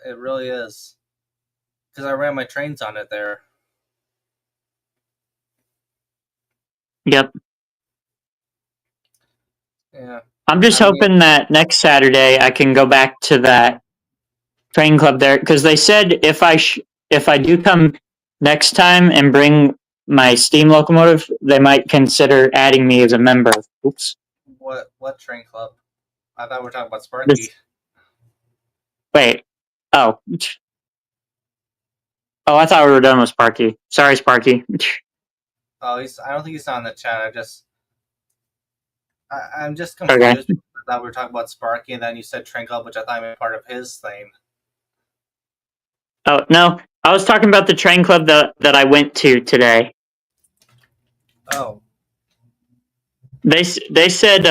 A: It really is. Because I ran my trains on it there.
B: Yep.
A: Yeah.
B: I'm just hoping that next Saturday I can go back to that train club there, because they said if I do come next time and bring my steam locomotive, they might consider adding me as a member. Oops.
A: What train club? I thought we were talking about Sparky.
B: Wait. Oh. Oh, I thought we were done with Sparky. Sorry, Sparky.
A: I don't think he's on the chat. I'm just confused. Okay. I thought we were talking about Sparky, and then you said train club, which I thought was part of his thing.
B: Oh no, I was talking about the train club that I went to today.
A: Oh.
B: They said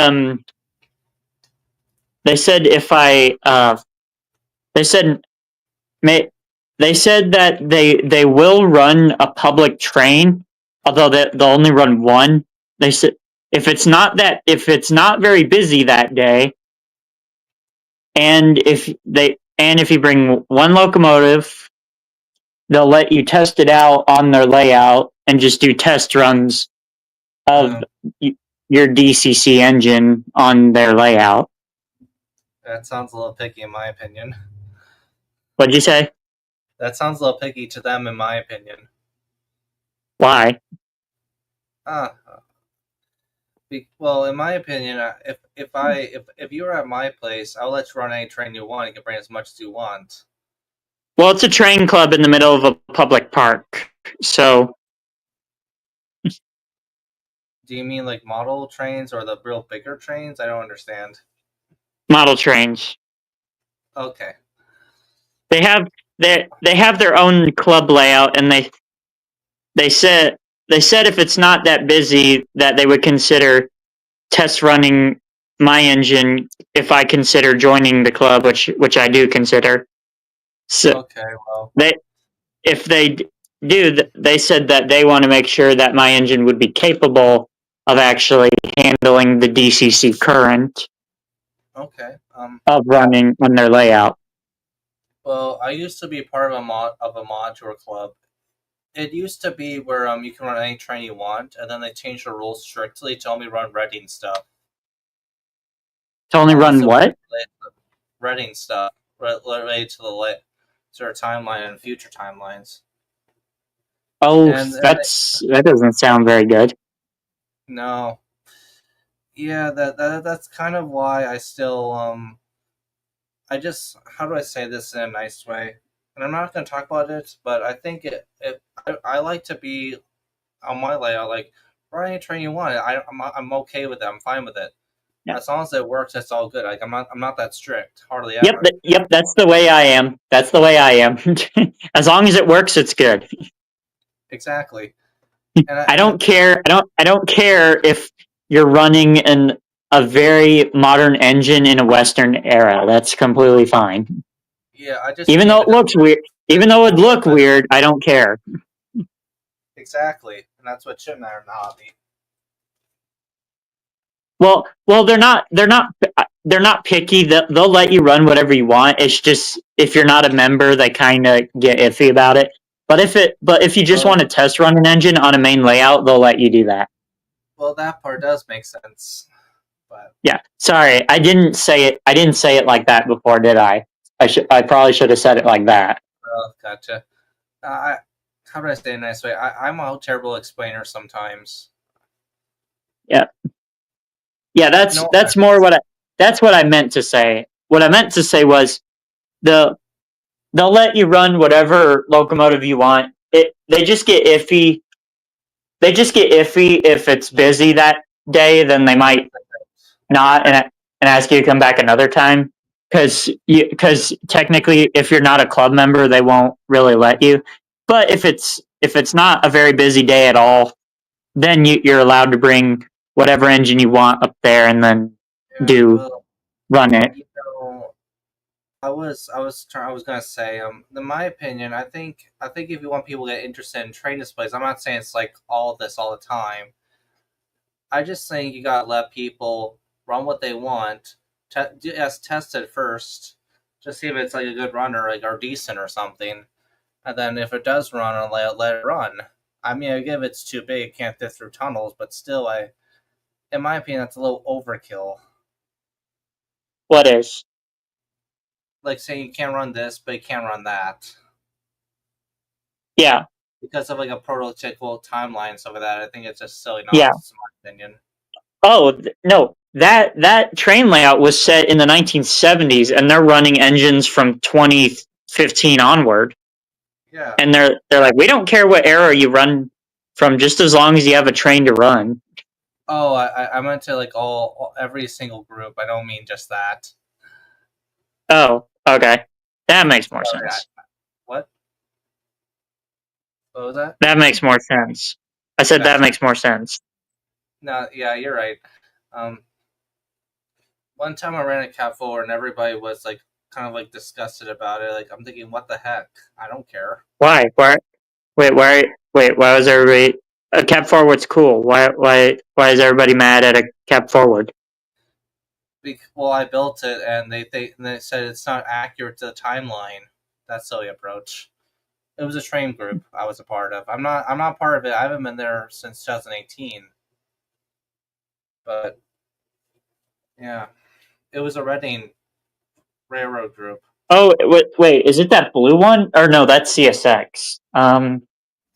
B: if I they said that they will run a public train, although they'll only run one. They said if it's not very busy that day, and if you bring one locomotive, they'll let you test it out on their layout and just do test runs of your DCC engine on their layout.
A: That sounds a little picky, in my opinion.
B: What'd you say?
A: That sounds a little picky to them, in my opinion.
B: Why?
A: Well, in my opinion, if you were at my place, I'll let you run any train you want. You can bring as much as you want.
B: Well, it's a train club in the middle of a public park, so.
A: Do you mean like model trains or the real bigger trains? I don't understand.
B: Model trains.
A: Okay.
B: They have their own club layout, and they said they said if it's not that busy, that they would consider test running my engine if I consider joining the club, which I do consider. So
A: Okay, well,
B: they if they do, they said that they want to make sure that my engine would be capable of actually handling the DCC current
A: okay.
B: of running on their layout.
A: Well, I used to be part of a modular club. It used to be where you can run any train you want, and then they changed the rules strictly to only run Reading stuff.
B: To only
A: Unless
B: run
A: it was
B: what?
A: related to Reading stuff related to to our timeline and future timelines.
B: Oh,
A: And
B: that doesn't sound very good.
A: no, yeah, that's kind of why I still I just, how do I say this in a nice way? And I'm not going to talk about it, but I think I like to be on my layout, like, run any train you want. I'm okay with it. I'm fine with it.
B: Yeah.
A: As long as it works, it's all good. Like, I'm not that strict, hardly
B: Yep,
A: ever.
B: yep, that's the way I am. That's the way I am. As long as it works, it's good.
A: Exactly.
B: I
A: And
B: don't care. I don't care if you're running a very modern engine in a Western era. That's completely fine.
A: yeah, I just
B: Even
A: think
B: though it looks weird, even though it look
A: but
B: weird, I don't care.
A: exactly, and that's what should matter in the hobby.
B: Well, they're not picky. They'll let you run whatever you want. It's just if you're not a member, they kind of get iffy about it. But if you just
A: Well,
B: want to test run an engine on a main layout, they'll let you do that.
A: well, that part does make sense, but
B: Yeah. Sorry, I didn't say it. I didn't say it like that before, did I? I probably should have said it like that.
A: gotcha. I how do I say it in a nice way? I'm a terrible explainer sometimes.
B: Yeah. Yeah.
A: No
B: That's what I meant to say. What I meant to say was the they'll let you run whatever locomotive you want. They just get iffy. They just get iffy if it's busy that day. Then they might not and ask you to come back another time because technically, if you're not a club member, they won't really let you. But if it's not a very busy day at all, then you're allowed to bring whatever engine you want up there and then
A: yeah,
B: do
A: well,
B: run it.
A: you know, I was gonna say, in my opinion, I think if you want people to get interested in train displays, I'm not saying it's like all this all the time. I just think you gotta let people run what they want. Test it first, just see if it's like a good runner, like or decent or something, and then if it does run, I'll let it run. I mean, I give it's too big, it can't fit through tunnels, but still, in my opinion, that's a little overkill.
B: What is?
A: Like saying you can't run this, but you can't run that
B: Yeah,
A: because of like a prototypical timeline and stuff like that. I think it's just silly
B: yeah.
A: nonsense, in my opinion.
B: Oh no, that train layout was set in the 1970s, and they're running engines from 2015 onward.
A: Yeah.
B: And they're like, we don't care what era you run from, just as long as you have a train to run.
A: Oh, I meant to like every single group. I don't mean just that.
B: Oh, okay, that makes more
A: Sorry.
B: sense.
A: What? What was that?
B: That makes more sense. I said that
A: Gotcha.
B: makes more sense.
A: No, yeah, you're right. Um, one time I ran a cat forward and everybody was like kind of like disgusted about it. Like I'm thinking, what the heck? I don't care.
B: Why? Why? Wait. Why was everybody? A cap forward's cool. Why is everybody mad at a cap forward?
A: Well, I built it and they said it's not accurate to the timeline. That silly approach. It was a train group I was a part of. I'm not part of it. I haven't been there since 2018. But yeah, it was a Reading Railroad group.
B: Oh, wait. Is it that blue one? Or no, that's CSX.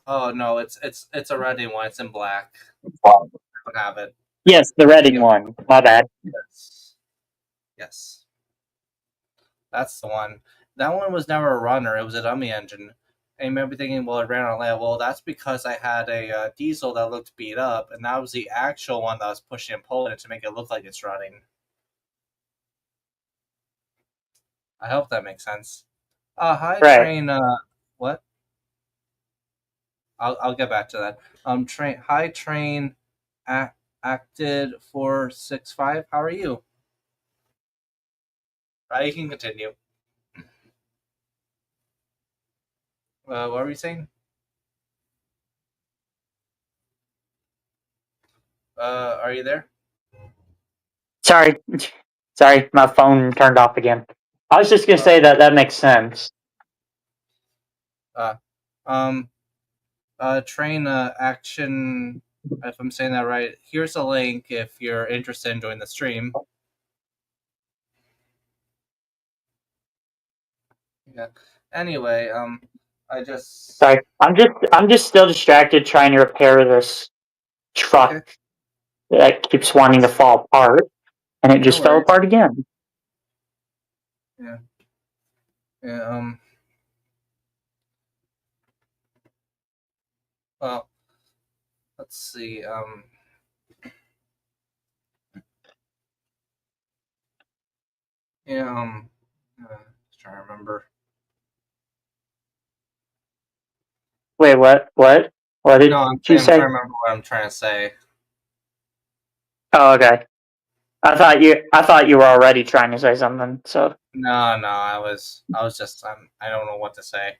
A: Oh no, it's a Reading one. It's in black. I don't have it.
B: Yes, the
A: I
B: Reading
A: give
B: one. My bad.
A: yes, yes, that's the one. That one was never a runner. It was a dummy engine. And you may be thinking, well, it ran on land. Well, that's because I had a diesel that looked beat up, and that was the actual one that was pushing and pulling it to make it look like it's running. I hope that makes sense. Hi,
B: Right.
A: train. What? I'll get back to that. Train acted 465. How are you? You can continue. What were you saying? Are you there?
B: Sorry, sorry, my phone turned off again. I was just gonna say that makes sense.
A: Um, train action. If I'm saying that right, here's a link if you're interested in joining the stream. Yeah. Anyway, I just
B: Sorry, I'm just still distracted trying to repair this truck
A: okay.
B: that keeps wanting to fall apart, and it
A: No
B: just fell
A: worries.
B: apart again.
A: Yeah. Yeah. Well, let's see. Yeah. Just trying to remember.
B: Wait, what? What did
A: No,
B: you
A: I'm trying to
B: say?
A: remember what I'm trying to say.
B: Oh, okay. I thought you were already trying to say something. So
A: No, no, I was just, I don't know what to say.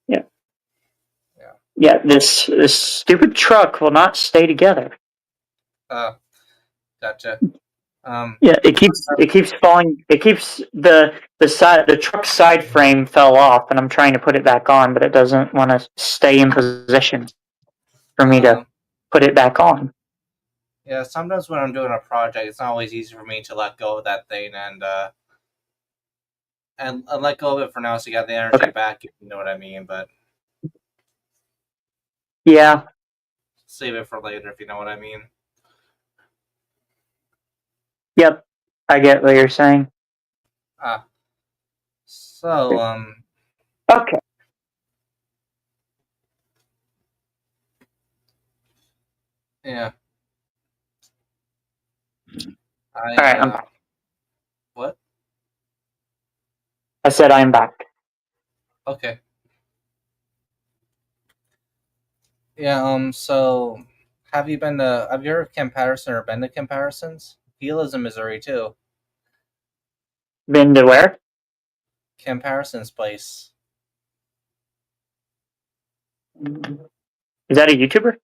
B: yeah,
A: Yeah.
B: yeah. This stupid truck will not stay together.
A: Gotcha.
B: Yeah, it keeps falling. It keeps the truck's side frame fell off, and I'm trying to put it back on, but it doesn't want to stay in position for me to
A: Um,
B: put it back on.
A: yeah, sometimes when I'm doing a project, it's not always easy for me to let go of that thing and let go of it for now, so you got the energy
B: Okay.
A: back, if you know what I mean. But
B: Yeah.
A: save it for later, if you know what I mean.
B: Yep. I get what you're saying.
A: Ah, so
B: Okay.
A: yeah,
B: All
A: I
B: right. I'm back.
A: what?
B: I said I'm back.
A: Okay. Yeah. So, have you heard of Comparison or been to Comparisons? He lives in Missouri too.
B: Been to where?
A: Comparison's place.
B: Is that a YouTuber?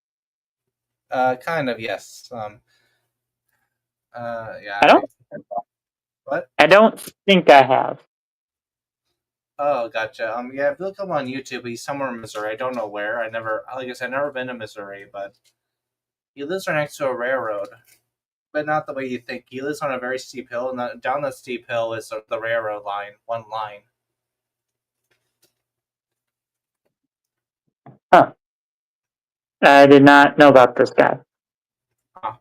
A: Kind of, yes.
B: I
A: Yeah.
B: don't.
A: What?
B: I don't think I have.
A: Oh, gotcha. Yeah, if you look him on YouTube, he's somewhere in Missouri. I don't know where. Like I said, I've never been to Missouri, but he lives right next to a railroad. But not the way you think. He lives on a very steep hill, and down that steep hill is the railroad line, one line.
B: Huh. I did not know about this guy.
A: Huh.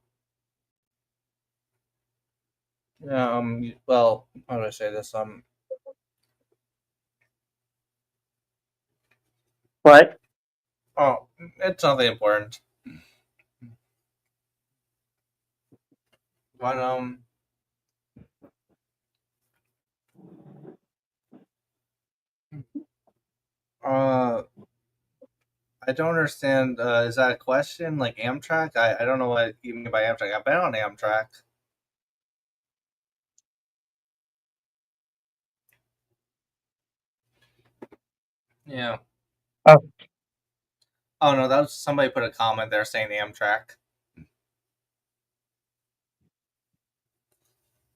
A: Yeah. Well, how do I say this?
B: What?
A: Oh, it's nothing important. But uh, I don't understand. Is that a question? Like Amtrak? I don't know what you mean by Amtrak. I've been on Amtrak. Yeah.
B: Oh.
A: Oh no, that was somebody put a comment there saying Amtrak.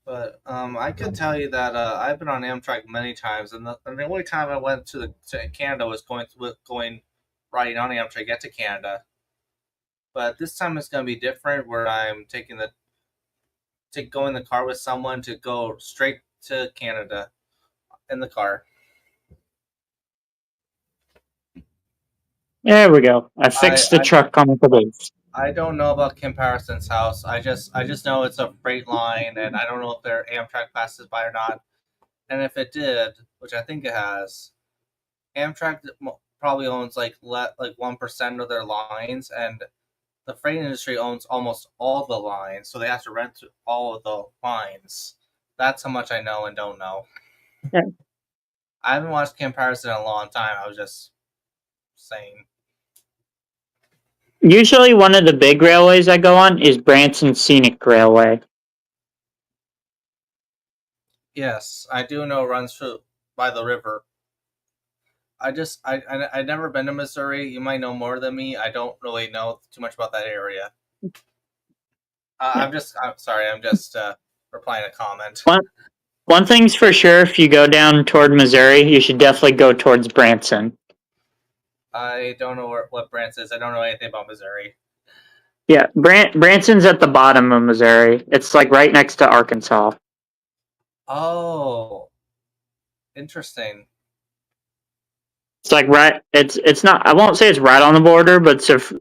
A: But I could tell you that I've been on Amtrak many times, and the only time I went to Canada was going riding on Amtrak to get to Canada. But this time it's going to be different, where I'm going in the car with someone to go straight to Canada in the car.
B: There we go. I
A: I,
B: fixed the
A: I
B: truck on the base.
A: I don't know about Comparison's house. I just know it's a freight line, and I don't know if their Amtrak passes by or not. And if it did, which I think it has, Amtrak probably owns like 1% of their lines, and the freight industry owns almost all the lines, so they have to rent all of the lines. That's how much I know and don't know.
B: Yeah.
A: I haven't watched Comparison in a long time. I was just saying.
B: Usually, one of the big railways I go on is Branson Scenic Railway.
A: Yes, I do know it runs through by the river. I never been to Missouri. You might know more than me. I don't really know too much about that area.
B: Yeah.
A: I'm sorry. I'm just replying a comment.
B: One thing's for sure: if you go down toward Missouri, you should definitely go towards Branson.
A: I don't know what Branson is. I don't know anything about Missouri.
B: Yeah, Branson's at the bottom of Missouri. It's like right next to Arkansas.
A: Oh, interesting.
B: It's like right. It's not. I won't say it's right on the border, but it's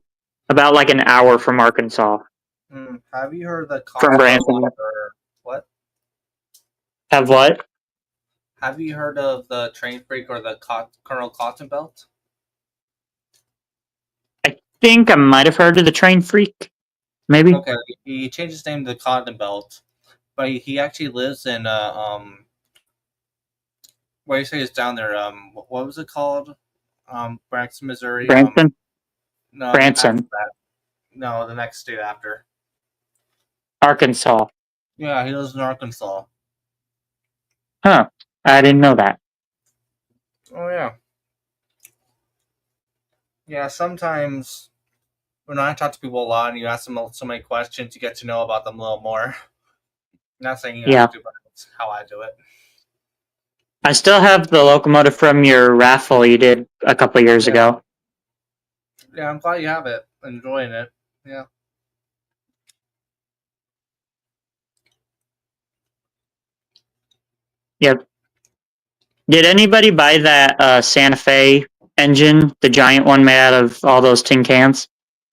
B: about like an hour from Arkansas.
A: Have you heard of the
B: From
A: Cotton Belt
B: Branson.
A: or what?
B: Have what?
A: Have you heard of the Train Freak or the Colonel Cotton Belt?
B: I think I might have heard of the Train Freak. Maybe.
A: Okay, he changed his name to the Cotton Belt, but he actually lives in where you say is down there. What was it called? Branson, Missouri.
B: Branson.
A: No, after
B: Branson.
A: that. No, the next state after.
B: Arkansas.
A: Yeah, he lives in Arkansas.
B: Huh. I didn't know that.
A: Oh yeah. Yeah, sometimes when I talk to people a lot and you ask them so many questions, you get to know about them a little more. Not saying you have to, but it's how I do it.
B: I still have the locomotive from your raffle you did a couple years ago.
A: Yeah, I'm glad you have it. Enjoying it. Yeah.
B: Yep. Did anybody buy that Santa Fe engine, the giant one made out of all those tin cans?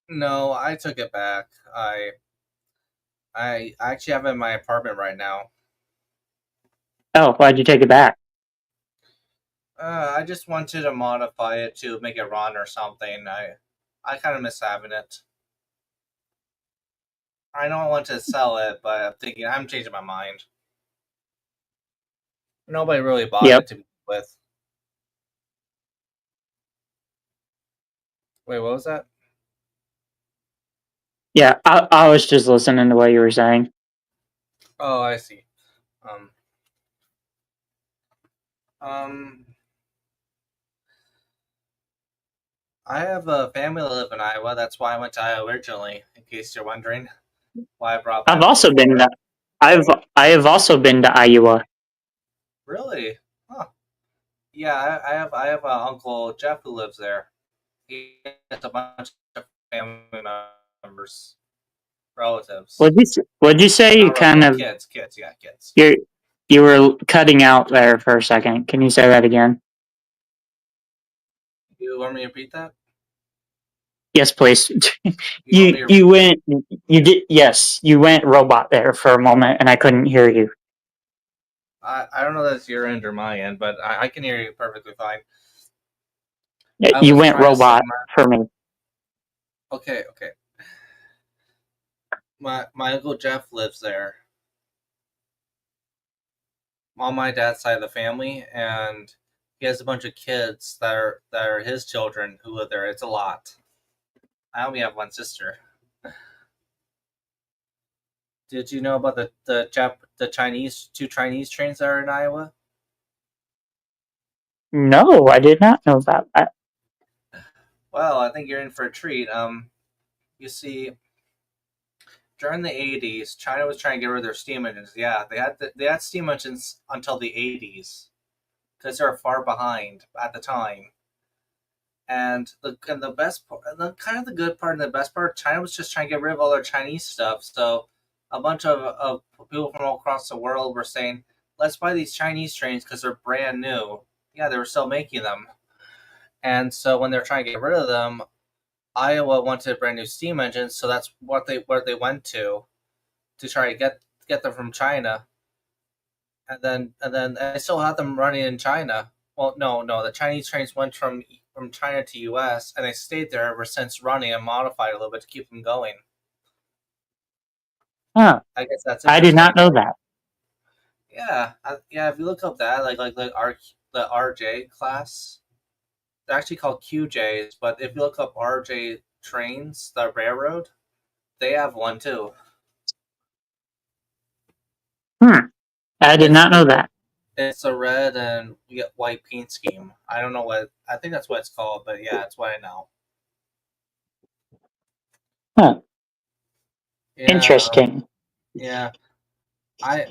A: No, I took it back. I actually have it in my apartment right now.
B: Oh, why'd you take it back?
A: I just wanted to modify it to make it run or something. I kind of miss having it. I don't want to sell it, but I'm thinking I'm changing my mind. Nobody really bought it to begin with. Wait, what was that?
B: Yeah, I was just listening to what you were saying.
A: Oh, I see. Um, I have a family that live in Iowa. That's why I went to Iowa originally. In case you're wondering why I brought that
B: I've
A: up
B: also
A: before.
B: been to, I have also been to Iowa.
A: Really? Huh. Yeah, I have an uncle Jeff who lives there. He has a bunch of family members, relatives.
B: What'd you say? You
A: Not
B: kind
A: relatives,
B: of
A: kids. Yeah, kids.
B: you were cutting out there for a second. Can you say that again?
A: You want me to repeat that?
B: Yes, please.
A: You want me to
B: you went you did yes, you went robot there for a moment and I couldn't hear you.
A: I don't know if that's your end or my end, but I can hear you perfectly fine.
B: You went robot for me.
A: Okay. My uncle Jeff lives there on my dad's side of the family, and he has a bunch of kids that are his children who live there. It's a lot. I only have one sister. Did you know about the Chinese two Chinese trains that are in Iowa?
B: No, I did not know that.
A: Well, I think you're in for a treat. You see, during the '80s, China was trying to get rid of their steam engines. Yeah, they had steam engines until the '80s because they were far behind at the time. And the best part, the kind of the good part and the best part, China was just trying to get rid of all their Chinese stuff. So a bunch of people from all across the world were saying, "Let's buy these Chinese trains because they're brand new." Yeah, they were still making them, and so when they're trying to get rid of them, Iowa wanted brand new steam engines, so that's where they went to try to get them from China, and then they still have them running in China. Well, no, the Chinese trains went from China to U.S. and they stayed there ever since, running and modified a little bit to keep them going.
B: Huh.
A: I guess that's
B: I did
A: interesting.
B: not know that.
A: Yeah, yeah. If you look up that, like the RJ class, They're actually called QJs, but if you look up RJ Trains, the railroad, they have one too.
B: I did
A: It's
B: not know that.
A: it's a red and white paint scheme. I don't know what I think that's what it's called, but yeah, it's what I know.
B: Huh.
A: Yeah,
B: Interesting.
A: yeah. I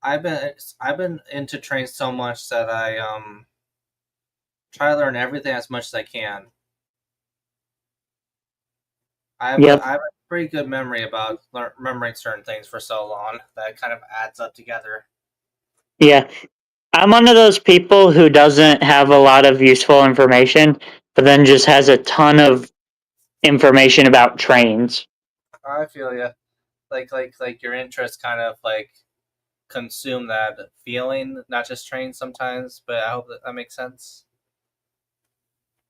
A: I've been into trains so much that I try to learn everything as much as I can.
B: Yep.
A: I have a pretty good memory about remembering certain things for so long that it kind of adds up together.
B: Yeah. I'm one of those people who doesn't have a lot of useful information, but then just has a ton of information about trains.
A: I feel you. Like your interest kind of like consume that feeling, not just trains sometimes. But I hope that makes sense.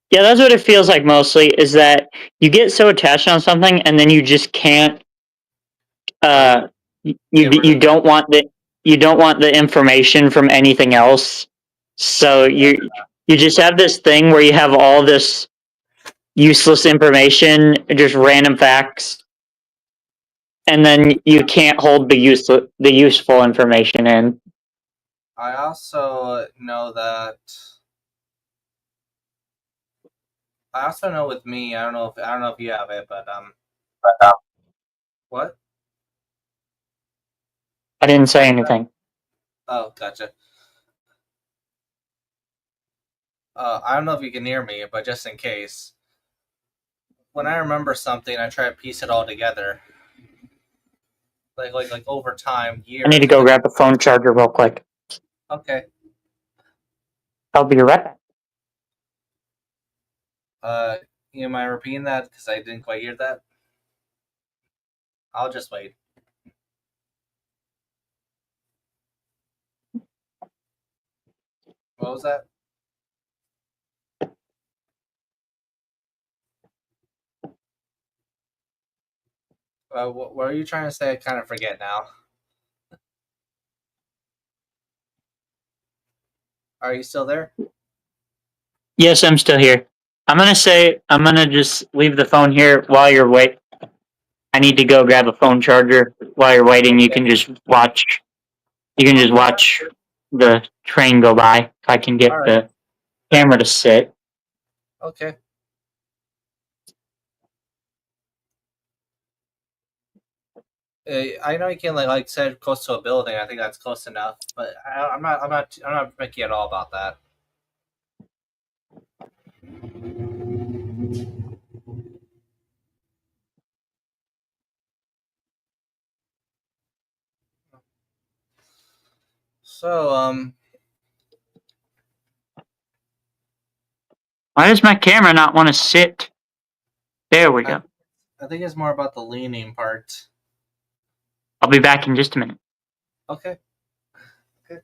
B: Yeah, that's what it feels like mostly, is that you get so attached on something and then you just can't
A: Let it get rid
B: you
A: of it.
B: don't want the information from anything else. So you just have this thing where you have all this useless information, just random facts, and then you can't hold the useful information in.
A: I also know that. I also know with me. I don't know if you have it, but what?
B: I didn't say
A: What?
B: anything.
A: Oh, gotcha. I don't know if you can hear me, but just in case, when I remember something, I try to piece it all together. Like over time,
B: I need to
A: years.
B: go grab the phone charger real quick.
A: Okay.
B: I'll be right back.
A: Uh, you mind repeating that because I didn't quite hear that? I'll just wait. What was that? What are you trying to say? I kind of forget now. Are you still there?
B: Yes, I'm still here. I'm gonna just leave the phone here while you're wait. I need to go grab a phone charger. While you're waiting, you
A: Okay.
B: can just watch. You can just
A: Okay.
B: watch the train go by. If I can
A: All
B: get
A: right.
B: the camera to sit.
A: Okay. I know you can like sit close to a building. I think that's close enough. But I'm not picky at all about that. So
B: Why does my camera not want to sit? There we
A: I
B: go.
A: I think it's more about the leaning part.
B: I'll be back in just a minute.
A: Okay. Okay.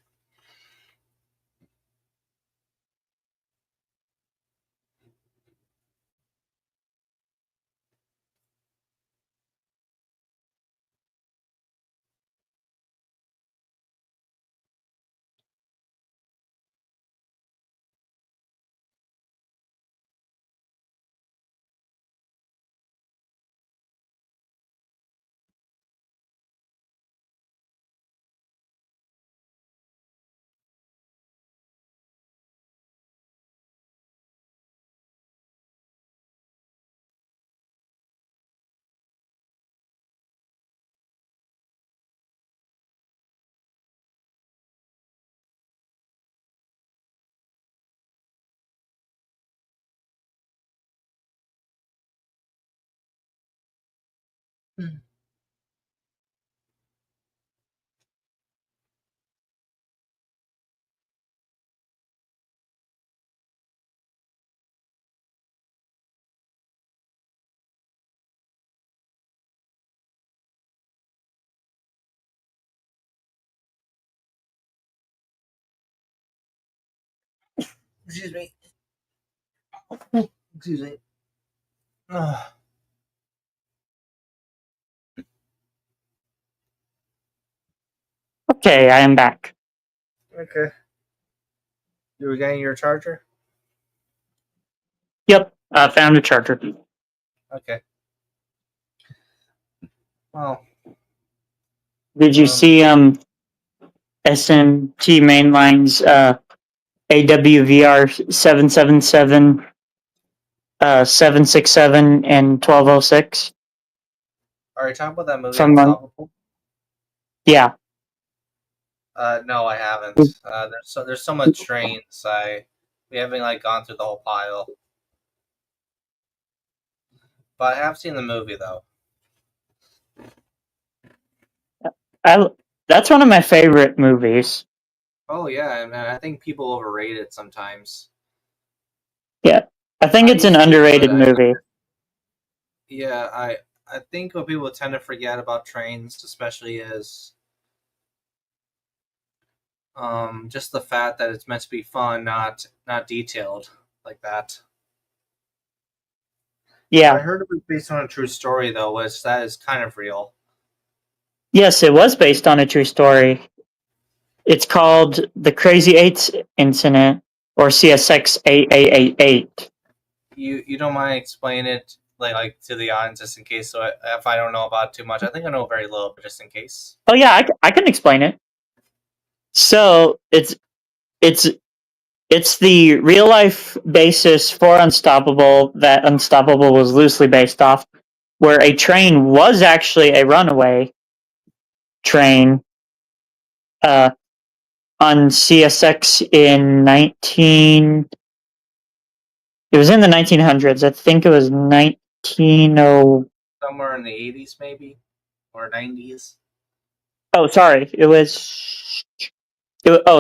A: Excuse me. Excuse me.
B: Okay, I am back.
A: Okay. You were getting your charger?
B: Yep, found a charger.
A: Okay. Well,
B: Did you see SMT Mainline's AWVR 777, 767, and 1206?
A: are you talking about that movie
B: From
A: Unstoppable?
B: yeah.
A: No, I haven't. There's so much trains. We haven't like gone through the whole pile. But I have seen the movie though.
B: That's one of my favorite movies.
A: Oh yeah, and I think people overrate it sometimes.
B: Yeah, I think it's an underrated movie.
A: Yeah, I think what people tend to forget about trains, especially, is just the fact that it's meant to be fun, not detailed like that.
B: Yeah.
A: I heard it was based on a true story though, which that is kind of real.
B: Yes, it was based on a true story. It's called the Crazy Eights Incident, or CSX 8888.
A: You don't mind explaining it like to the audience just in case, so if I don't know about it too much. I think I know very little, but just in case.
B: Oh yeah, I can explain it. So it's the real life basis for Unstoppable that Unstoppable was loosely based off, where a train was actually a runaway train on CSX in 19. It was in the 1900s. I think it was 1900.
A: Somewhere in the 80s, maybe, or 90s.
B: Oh, sorry. It was.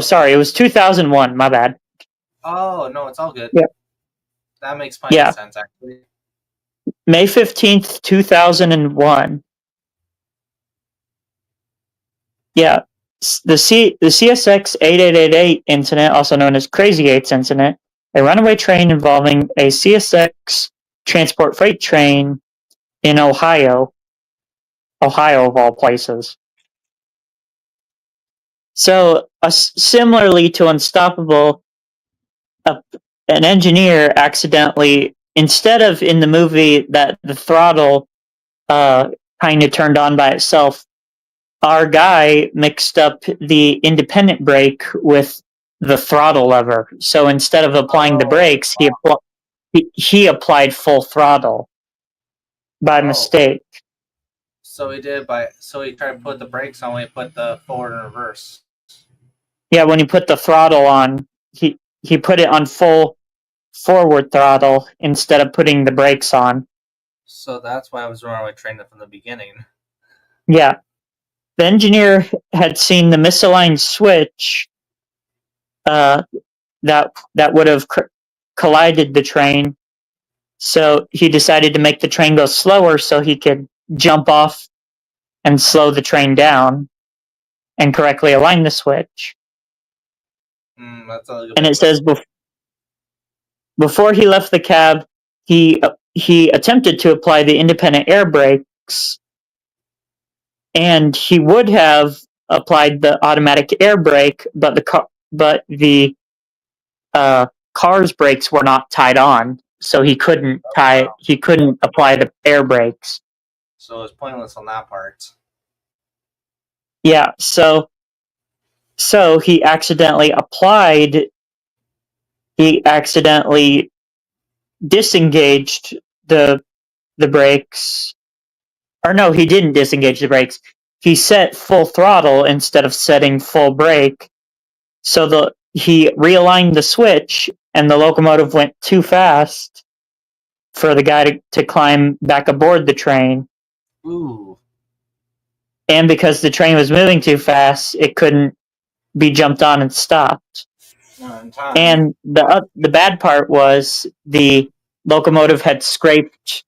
B: Sorry. It was 2001. My bad.
A: Oh no, it's all good.
B: Yeah.
A: That makes plenty of sense, actually.
B: May 15th, 2001. Yeah. The CSX 8888 incident, also known as Crazy Eights incident, a runaway train involving a CSX transport freight train in Ohio of all places. So, similarly to Unstoppable, an engineer accidentally, instead of in the movie that the throttle kind of turned on by itself, our guy mixed up the independent brake with the throttle lever. So instead of applying the brakes, he applied full throttle by mistake.
A: So he tried to put the brakes on when he put the forward and reverse.
B: Yeah, when he put the throttle on, he put it on full forward throttle instead of putting the brakes on.
A: So that's why I was runaway train from the beginning.
B: Yeah. The engineer had seen the misaligned switch that would have collided the train, so he decided to make the train go slower so he could jump off and slow the train down and correctly align the switch. And it says before he left the cab, he attempted to apply the independent air brakes, and he would have applied the automatic air brake, but the car's brakes were not tied on, so he couldn't apply the air brakes.
A: So it was pointless on that part.
B: Yeah, so he accidentally disengaged the brakes. Or no, he didn't disengage the brakes. He set full throttle instead of setting full brake. So he realigned the switch, and the locomotive went too fast for the guy to climb back aboard the train.
A: Ooh.
B: And because the train was moving too fast, it couldn't be jumped on and stopped. And the bad part was the locomotive had scraped,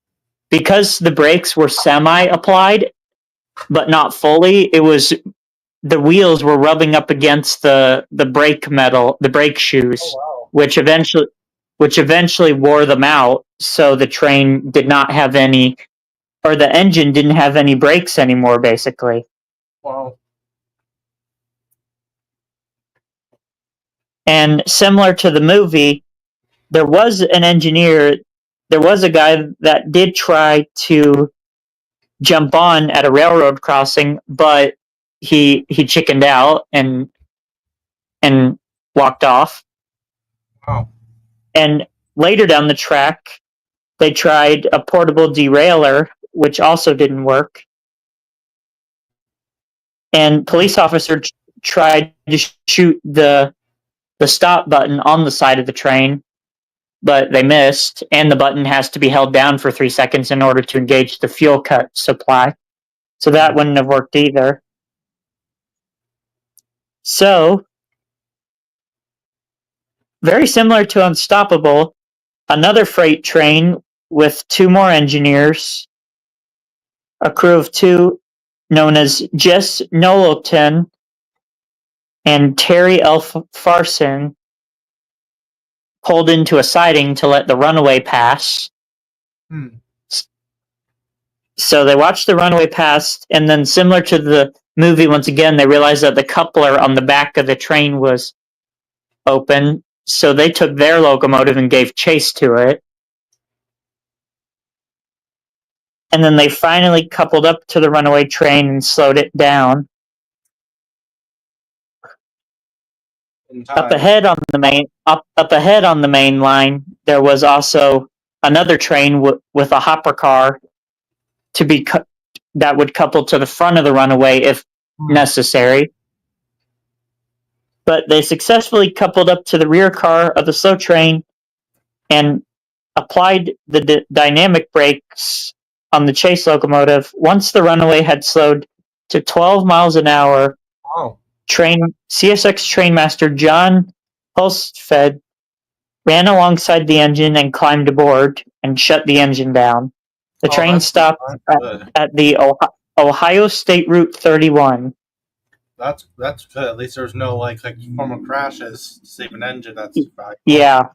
B: because the brakes were semi-applied, but not fully. The wheels were rubbing up against the brake metal, the brake shoes, which eventually wore them out. So the train did not have any, or the engine didn't have any brakes anymore, basically.
A: Wow.
B: And similar to the movie, there was an engineer, there was a guy that did try to jump on at a railroad crossing, but he chickened out and walked off.
A: Oh.
B: And later down the track, they tried a portable derailleur, which also didn't work. And police officer tried to shoot the stop button on the side of the train, but they missed, and the button has to be held down for 3 seconds in order to engage the fuel cut supply. So that wouldn't have worked either. So, very similar to Unstoppable, another freight train with 2 more engineers, a crew of 2 known as Jess Knowlton and Terry L. Farson, pulled into a siding to let the runaway pass. So they watched the runaway pass, and then similar to the movie, once again, they realized that the coupler on the back of the train was open, so they took their locomotive and gave chase to it. And then they finally coupled up to the runaway train and slowed it down. Up ahead on the main line, there was also another train with a hopper car that would couple to the front of the runaway if necessary. But they successfully coupled up to the rear car of the slow train and applied the dynamic brakes on the chase locomotive. Once the runaway had slowed to 12 miles an hour, CSX trainmaster John Hulstfed ran alongside the engine and climbed aboard and shut the engine down. The train stopped at the Ohio State Route 31.
A: That's good. At least there's no like form of crashes to save an engine. That's valuable.
B: Yeah.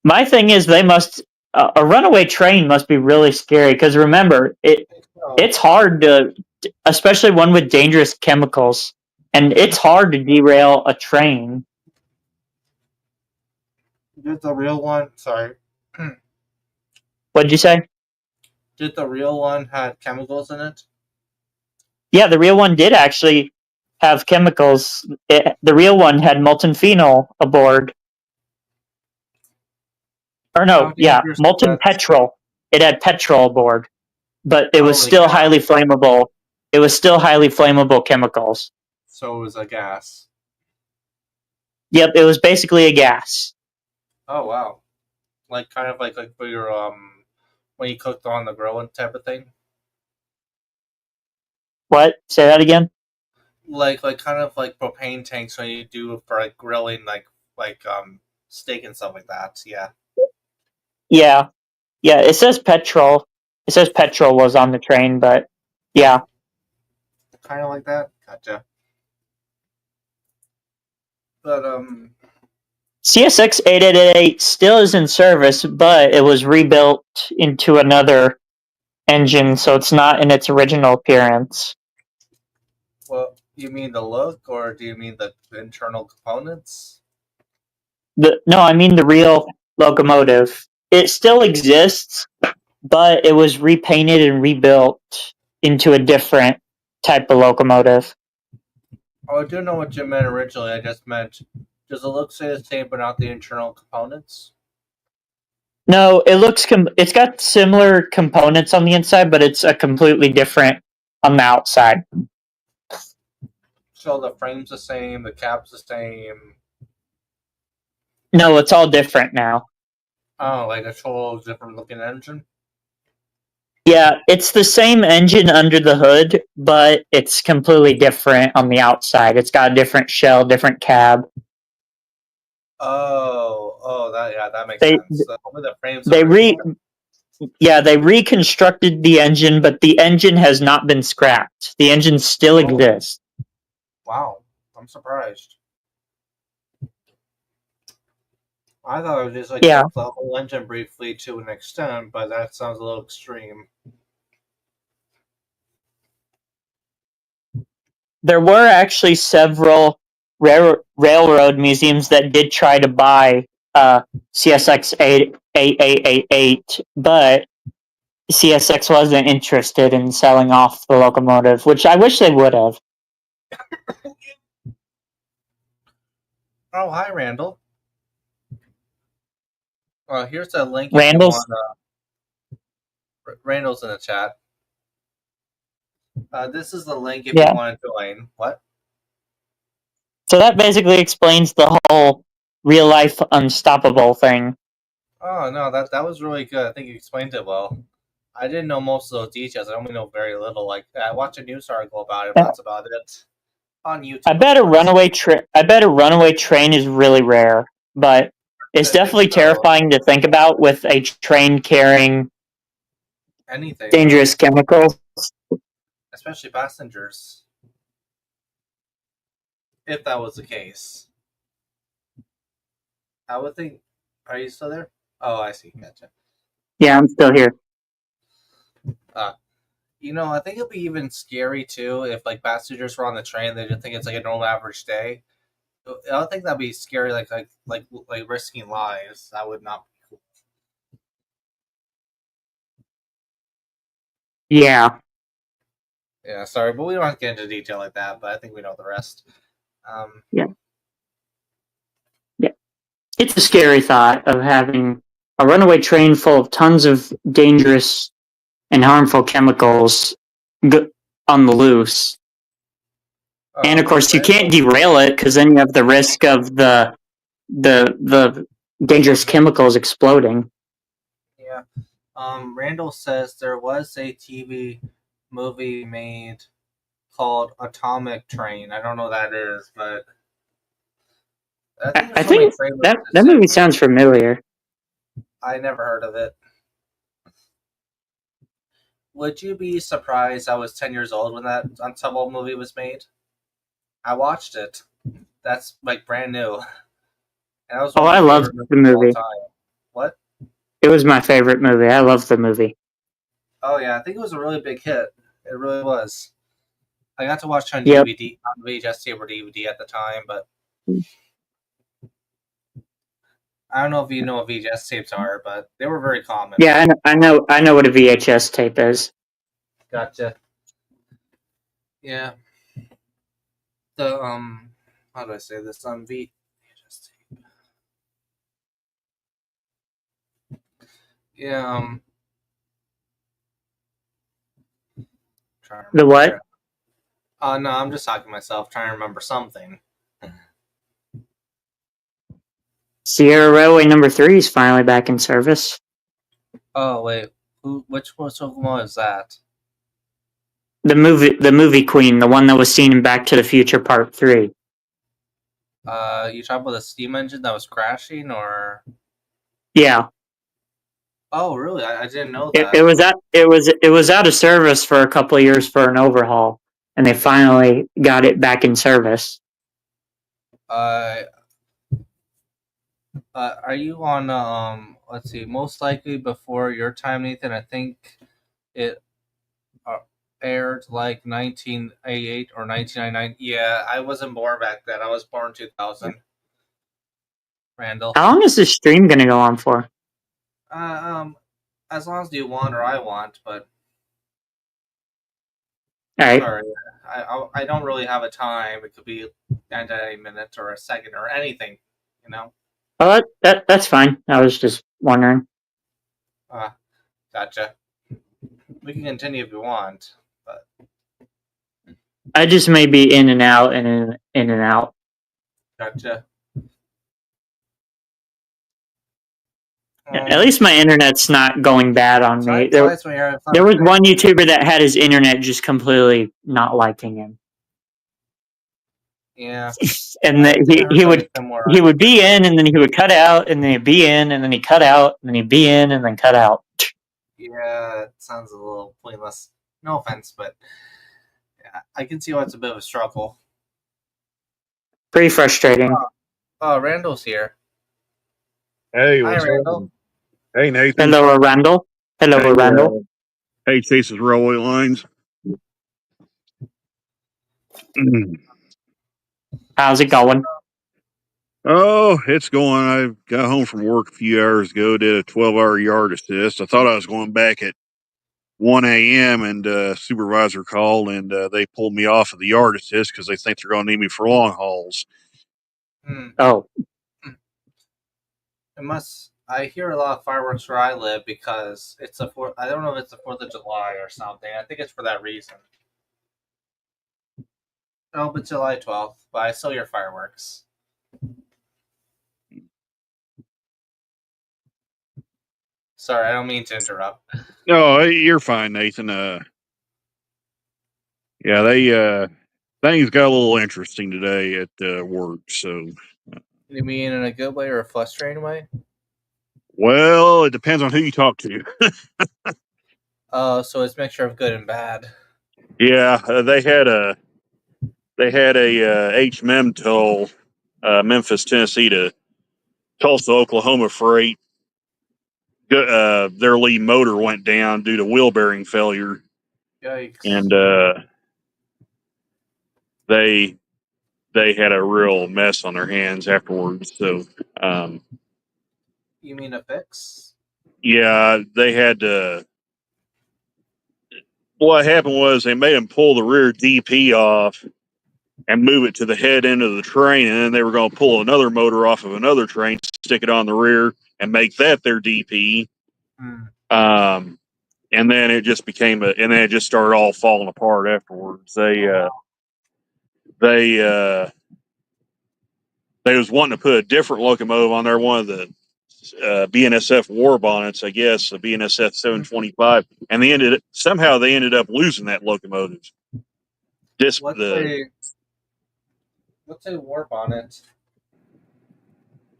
B: My thing is, a runaway train must be really scary because remember, it's hard to, especially one with dangerous chemicals, and it's hard to derail a train.
A: Did the real one? Sorry.
B: What'd you say?
A: Did the real one have chemicals in it?
B: Yeah, the real one did actually have chemicals. The real one had molten phenol aboard. Or no, molten petrol. It had petrol aboard, but it was still highly flammable. It was still highly flammable chemicals.
A: So it was a gas.
B: Yep, it was basically a gas.
A: Oh wow! Like kind of like for your when you cooked on the grill and type of thing.
B: What? Say that again.
A: Like kind of like propane tanks when you do for like grilling, like steak and stuff like that. Yeah.
B: Yeah. It says petrol. It says petrol was on the train, but yeah.
A: Kind of like that. Gotcha. But
B: CSX 888 still is in service, but it was rebuilt into another engine, so it's not in its original appearance.
A: Well, you mean the look, or do you mean the internal components?
B: No, I mean the real locomotive. It still exists, but it was repainted and rebuilt into a different type of locomotive.
A: Oh, I do know what you meant originally. I just meant, does it look say the same, but not the internal components?
B: No, it's got similar components on the inside, but it's a completely different on the outside.
A: So the frame's the same, the cap's the same.
B: No, it's all different now.
A: Oh, like a total different looking engine?
B: Yeah, it's the same engine under the hood, but it's completely different on the outside. It's got a different shell, different cab.
A: That makes sense. The frames
B: they reconstructed the engine, but the engine has not been scrapped. The engine still exists.
A: Wow, I'm surprised. I thought it was just like the whole engine briefly to an extent, but that sounds a little extreme.
B: There were actually several railroad museums that did try to buy CSX 8888, but CSX wasn't interested in selling off the locomotive, which I wish they would have.
A: Oh, hi, Randall. Here's a link if
B: Randall's
A: you want. Randall's in the chat. This is the link if you want to join. What?
B: So that basically explains the whole real life unstoppable thing.
A: Oh no, that was really good. I think you explained it well. I didn't know most of those details. I only know very little. Like I watched a news article about it. But that's about it on YouTube.
B: I bet a runaway train is really rare, but it's definitely terrifying to think about with a train carrying
A: anything
B: dangerous chemicals,
A: especially passengers. If that was the case, I would think. Are you still there? Oh, I see. Gotcha.
B: Yeah, I'm still here.
A: I think it'd be even scary too if like passengers were on the train. They just think it's like a normal average day. I don't think that'd be scary. Like risking lives. That would not be cool.
B: Yeah.
A: Yeah, sorry, but we don't have to get into detail like that. But I think we know the rest.
B: Yeah. It's a scary thought of having a runaway train full of tons of dangerous and harmful chemicals on the loose. And of course, you can't derail it because then you have the risk of the dangerous chemicals exploding.
A: Yeah. Randall says there was a TV movie made called Atomic Train. I don't know what that is, but
B: I think that movie sounds familiar.
A: I never heard of it. Would you be surprised I was 10 years old when that Unstoppable movie was made? I watched it. That's like brand new. And
B: I loved the movie.
A: What?
B: It was my favorite movie. I loved the movie.
A: Oh yeah, I think it was a really big hit. It really was. I got to watch it on DVD, on VHS tape or DVD at the time, but I don't know if you know what VHS tapes are, but they were very common.
B: Yeah, I know what a VHS tape is.
A: Gotcha. Yeah. The how do I say this? VHS tape. Yeah.
B: The what?
A: No, I'm just talking to myself, trying to remember something.
B: Sierra Railway number 3 is finally back in service.
A: Oh wait, which one is that?
B: The movie Queen, the one that was seen in Back to the Future Part 3.
A: You talking about the steam engine that was crashing, or?
B: Yeah.
A: Oh really? I didn't know that.
B: It was out of service for a couple of years for an overhaul, and they finally got it back in service.
A: Are you on let's see, most likely before your time, Nathan? I think it aired like 1988 or 1999. Yeah, I wasn't born back then. I was born 2000. Randall.
B: How long is this stream going to go on for?
A: As long as you want or I want, but
B: all right.
A: Sorry, I don't really have a time. It could be at a minute or a second or anything, you know.
B: Oh, that's fine. I was just wondering.
A: Gotcha. We can continue if you want, but
B: I just may be in and out and in and out.
A: Gotcha.
B: At least my internet's not going bad on me. There was one YouTuber that had his internet just completely not liking him.
A: Yeah.
B: And he would be in and then he would cut out and then he'd be in and then he'd cut out and then he'd be in and then cut out.
A: Yeah, it sounds a little pointless. No offense, but yeah, I can see why it's a bit of a struggle.
B: Pretty frustrating.
A: Oh, Randall's here.
C: Hey,
A: hi, Randall.
C: Hey, Nathan.
B: Hello, Randall. Hello, Randall.
C: Hey, Chase's Railway Lines.
B: How's it going?
C: Oh, it's going. I got home from work a few hours ago, did a 12-hour yard assist. I thought I was going back at 1 a.m. and supervisor called and they pulled me off of the yard assist because they think they're going to need me for long hauls.
B: Oh,
A: It must. I hear a lot of fireworks where I live because it's a fourth. I don't know if it's the 4th of July or something. I think it's for that reason. Oh, but July 12th. But I still hear fireworks. Sorry, I don't mean to interrupt.
C: No, you're fine, Nathan. Yeah, they things got a little interesting today at work. So,
A: You mean in a good way or a frustrating way?
C: well, it depends on who you talk to.
A: Oh, so it's a mixture of good and bad.
C: Yeah, they had a HMM toll Memphis, Tennessee to Tulsa, Oklahoma freight. Their lead motor went down due to wheel bearing failure,
A: Yikes.
C: and they had a real mess on their hands afterwards. So,
A: You mean a fix?
C: yeah, they had to. What happened was they made them pull the rear DP off and move it to the head end of the train, and then they were going to pull another motor off of another train, stick it on the rear, and make that their DP. And then it just became and then it just started all falling apart afterwards. They was wanting to put a different locomotive on there, one of the BNSF war bonnets, I guess, the BNSF 725, and they ended up losing that locomotive.
A: What's a war bonnet?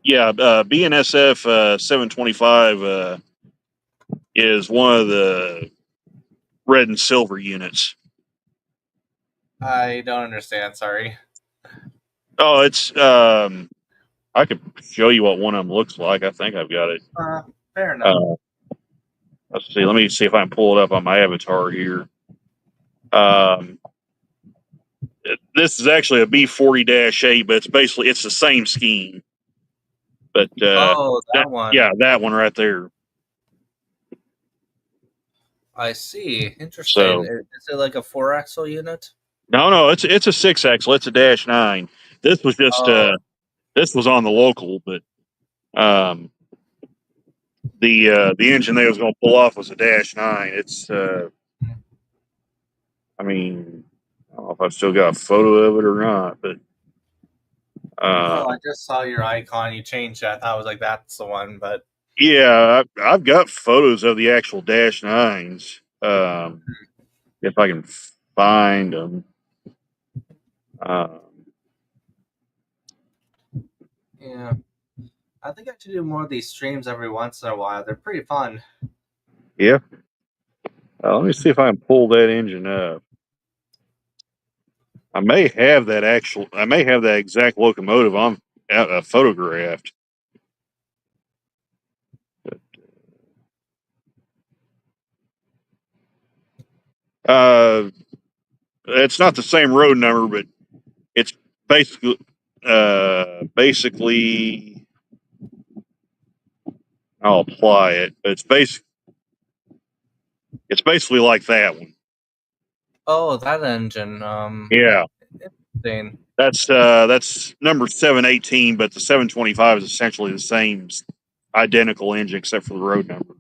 C: Yeah, BNSF 725 is one of the red and silver units.
A: I don't understand. Sorry.
C: Oh, it's I could show you what one of them looks like. I think I've got it.
A: Fair enough.
C: Let's see. Let me see if I can pull it up on my avatar here. This is actually a B40-8, but it's the same scheme. But
A: that one.
C: Yeah, that one right there.
A: I see. Interesting.
C: So,
A: Is it like a 4-axle unit?
C: no, it's a 6-axle. It's a -9. This was just this was on the local, but the engine they was going to pull off was a -9. It's I mean, I don't know if I still got a photo of it or not, but
A: I just saw your icon. You changed that. I was like, that's the one. But
C: yeah, I've got photos of the actual -9s. If I can find them.
A: yeah, I think I should do more of these streams every once in a while. They're pretty fun.
C: Yeah. Let me see if I can pull that engine up. I may have that exact locomotive on photographed. It's not the same road number, but it's basically I'll apply it. But it's basically like that one.
A: Oh, that engine.
C: Yeah.
A: Interesting.
C: That's number 718, but the 725 is essentially the same identical engine except for the road number.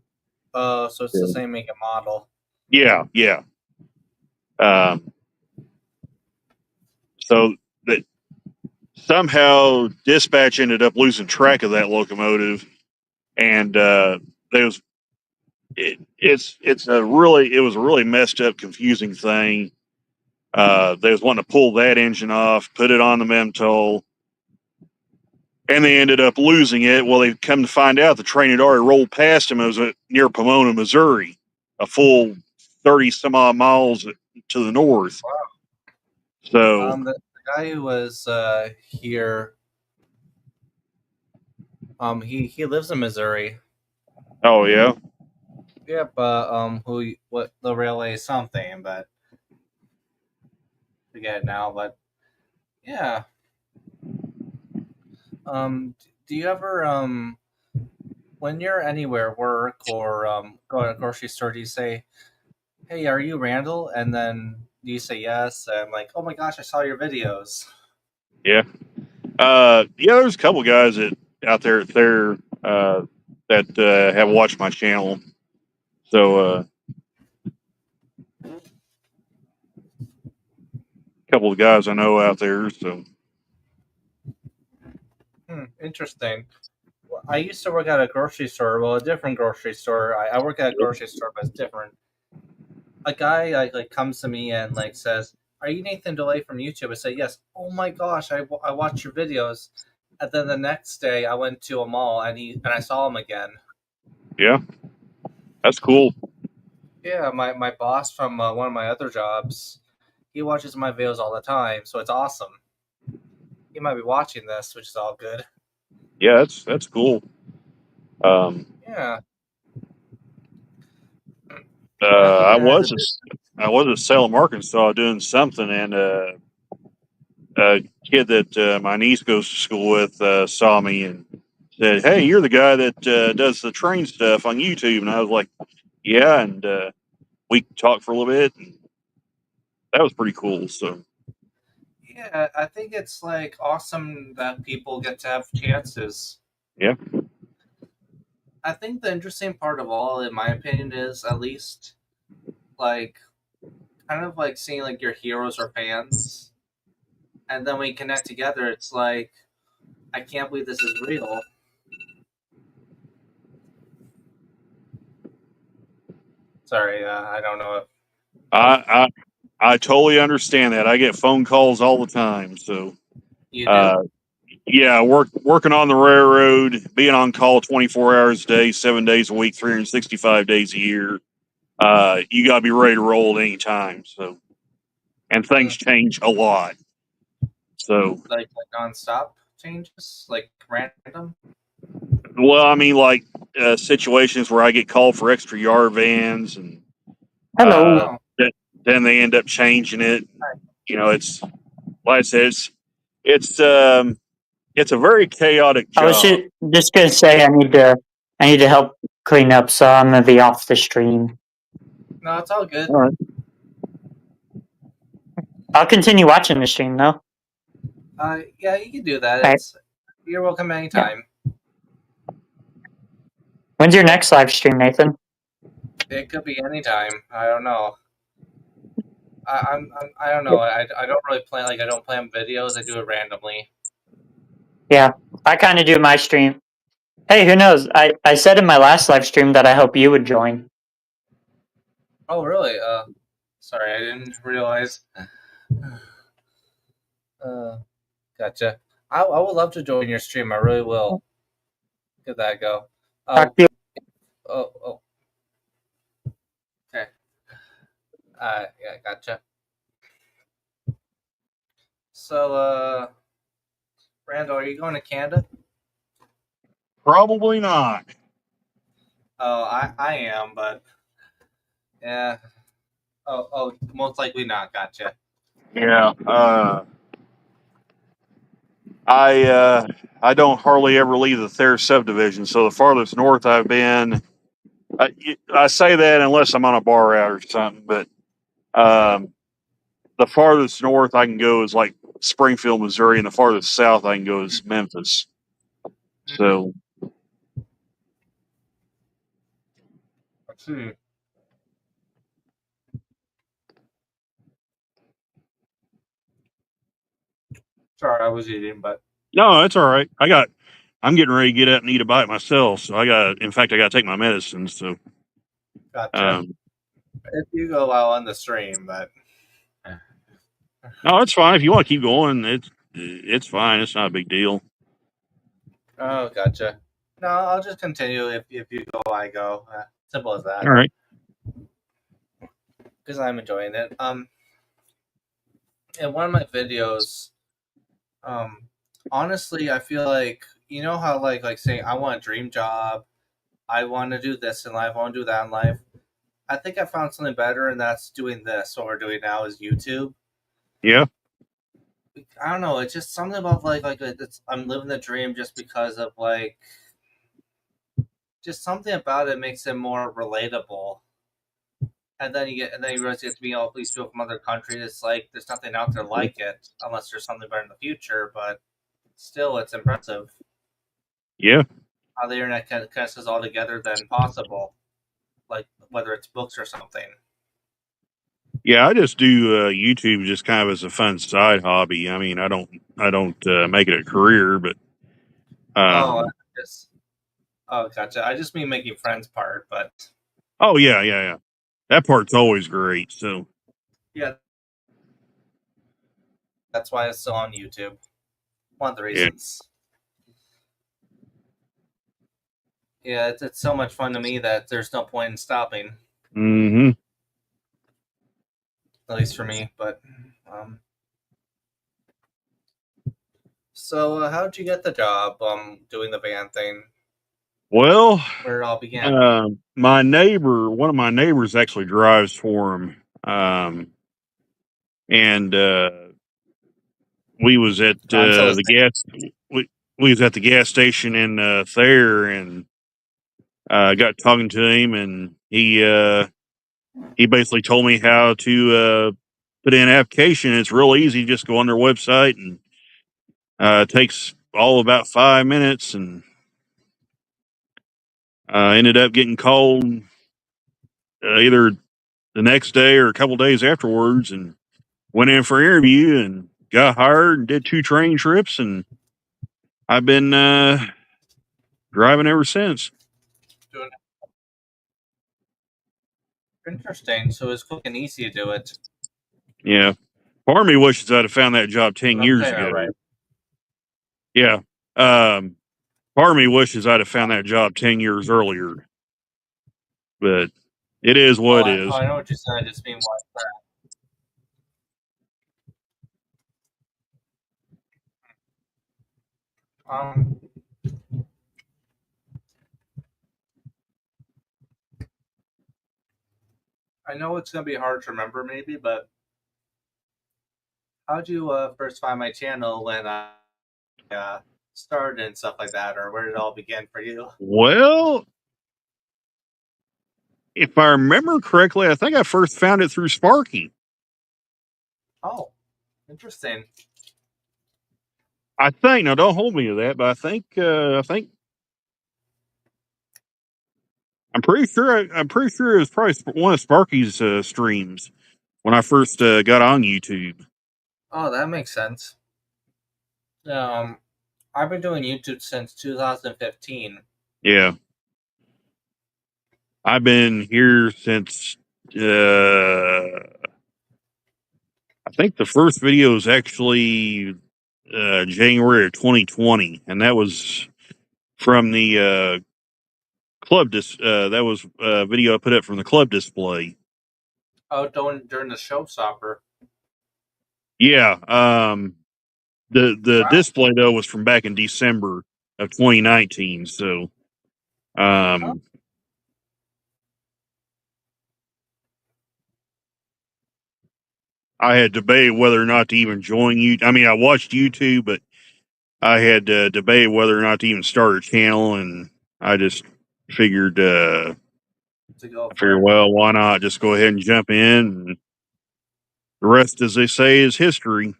A: So it's the same make and model.
C: Yeah. So that somehow dispatch ended up losing track of that locomotive, and it was a really messed up, confusing thing. They was wanting to pull that engine off, put it on the Memtoll, and they ended up losing it. Well, they come to find out the train had already rolled past them. It was near Pomona, Missouri, a full 30 some odd miles to the north.
A: Wow.
C: So
A: the guy who was here, he lives in Missouri.
C: Oh yeah.
A: Yeah, but what the railway something, but forget it now. But yeah, Do you ever when you're anywhere, work or go to a grocery store, do you say, "Hey, are you Randall?" And then you say yes, and I'm like, "Oh my gosh, I saw your videos."
C: Yeah. Yeah, there's a couple guys out there that have watched my channel. So a couple of guys I know out there. So
A: Interesting. Well, I used to work at a grocery store, well, a different grocery store. I work at a grocery store, but it's different. A guy like comes to me and like says, "Are you Nathan DeLay from YouTube?" I say, "Yes." "Oh my gosh, I watch your videos." And then the next day, I went to a mall and I saw him again.
C: yeah, that's cool.
A: Yeah, my boss from one of my other jobs, he watches my videos all the time, so it's awesome. He might be watching this, which is all good.
C: Yeah, that's cool. Um,
A: Yeah,
C: uh,
A: he
C: I
A: even has
C: was
A: a
C: I was at Salem, Arkansas, doing something, and a kid that my niece goes to school with saw me and said, "Hey, you're the guy that does the train stuff on YouTube." And I was like, "Yeah," and we talked for a little bit, and that was pretty cool. So
A: Yeah, I think it's like awesome that people get to have chances.
C: yeah,
A: I think the interesting part of all, in my opinion, is at least like kind of like seeing like your heroes or fans, and then when you connect together, it's like I can't believe this is real. Sorry, I don't know if that was
C: I I totally understand that. I get phone calls all the time. So
A: you do.
C: uh, yeah, working on the railroad, being on call 24 hours a day, 7 days a week, 365 days a year. You got to be ready to roll at any time. So and things
A: Mm,
C: change a lot. So
A: like nonstop changes, like random.
C: well, I mean, like situations where I get called for extra yard vans, and
B: Hello.
C: uh,
A: Oh,
C: th- then they end up changing it. You know, it's like I said, it's it's a very chaotic
B: I was
C: job.
B: just gonna say I need to help clean up, so I'm gonna be off the stream.
A: no, it's all good.
C: All right.
B: I'll continue watching the stream though.
A: Yeah, you can do that.
B: All right.
A: It's You're welcome
B: Yeah.
A: anytime.
B: When's your next live stream, Nathan?
A: It could be anytime. I don't know. I don't know. I don't really plan like I don't plan videos. I do it randomly.
B: Yeah, I kind of do my stream. Hey, who knows? I said in my last live stream that I hope you would join.
A: Oh, really? Sorry, I didn't realize. Gotcha. I would love to join your stream. I really will. Give that a go.
B: Talk
A: Oh,
B: to you.
A: oh. Okay. Yeah, gotcha. So, Randall, are you going to Canada?
C: Probably not.
A: Oh, I am, but yeah. Most likely not. Gotcha.
C: Yeah. I don't hardly ever leave the Thayer subdivision. So the farthest north I've been, I say that unless I'm on a bar route or something. But um, the farthest north I can go is like Springfield, Missouri, and the farthest south I can go is Memphis.
A: Mm-hmm.
C: So
A: Let's see. Sorry, I was eating, but
C: no, it's all right. I'm getting ready to get up and eat a bite myself. So in fact, I got to take my medicine. So
A: gotcha.
C: um,
A: If you go out on the stream, but
C: no, it's fine. If you want to keep going, it's fine. It's not a big deal.
A: oh, gotcha. No, I'll just continue. If you go, I go. Simple as
C: All
A: that.
C: right.
A: Because I'm enjoying it. In one of my videos, honestly, I feel like you know how like saying I want a dream job, I want to do this in life, I want to do that in life. I think I found something better, and that's doing this. What we're doing now is YouTube.
C: Yeah.
A: I don't know. It's just something about I'm living the dream just because of like just something about it makes it more relatable. And then you realize you have to meet all these people from other countries. It's like there's nothing out there like it unless there's something better in the future. But still, it's impressive
C: Yeah.
A: how the internet kind of says all together than possible. Like whether it's books or something.
C: Yeah, I just do YouTube just kind of as a fun side hobby. I mean, I don't make it a career, but
A: Oh,
C: um,
A: just oh, gotcha. I just mean making friends part, but
C: oh yeah. That part's always great. So
A: yeah, that's why it's still on YouTube. One of the
C: yeah.
A: reasons. Yeah, it's so much fun to me that there's no point in stopping.
C: Hmm.
A: At least for me. But um, so how'd you get the job doing the van thing?
C: Well,
A: Where it all began?
C: one of my neighbors actually drives for him. And we was at
A: No, I'm still
C: the
A: listening.
C: gas we was at the gas station in Thayer, and got talking to him, and he basically told me how to put in an application. It's real easy. Just go on their website, and it takes all about 5 minutes, and ended up getting called either the next day or a couple days afterwards, and went in for an interview and got hired and did 2 training trips, and I've been driving ever since.
A: Doing interesting. So it's quick and easy to do it.
C: Yeah. Part of me wishes I'd have found that job 10
A: But I'm
C: years
A: saying that
C: ago.
A: right.
C: Yeah. Um, Part of me wishes I'd have found that job 10 years earlier, but it is what it is.
A: I know what you said. I just mean what. Um, I know it's gonna be hard to remember maybe, but how'd you first find my channel when I uh, started and stuff like that, or where did it all begin for you?
C: Well, if I remember correctly, I think I first found it through Sparky.
A: Oh, interesting.
C: I think, now don't hold me to that, but I think, I'm pretty sure it was probably one of Sparky's streams when I first got on YouTube.
A: Oh, that makes sense. Um, I've been doing YouTube since 2015.
C: Yeah. I've been here since, I think the first video was actually January of 2020, and that was from the that was a video I put up from the club display.
A: Oh, during the showstopper.
C: Yeah, the
A: Wow.
C: display though was from back in December of 2019. So,
A: Oh,
C: um, I had debated whether or not to even join you. I mean, I watched YouTube, but I had debated whether or not to even start a channel, and I just figured,
A: to go
C: I
A: for
C: figured,
A: it.
C: well, why not just go ahead and jump in? And the rest, as they say, is history.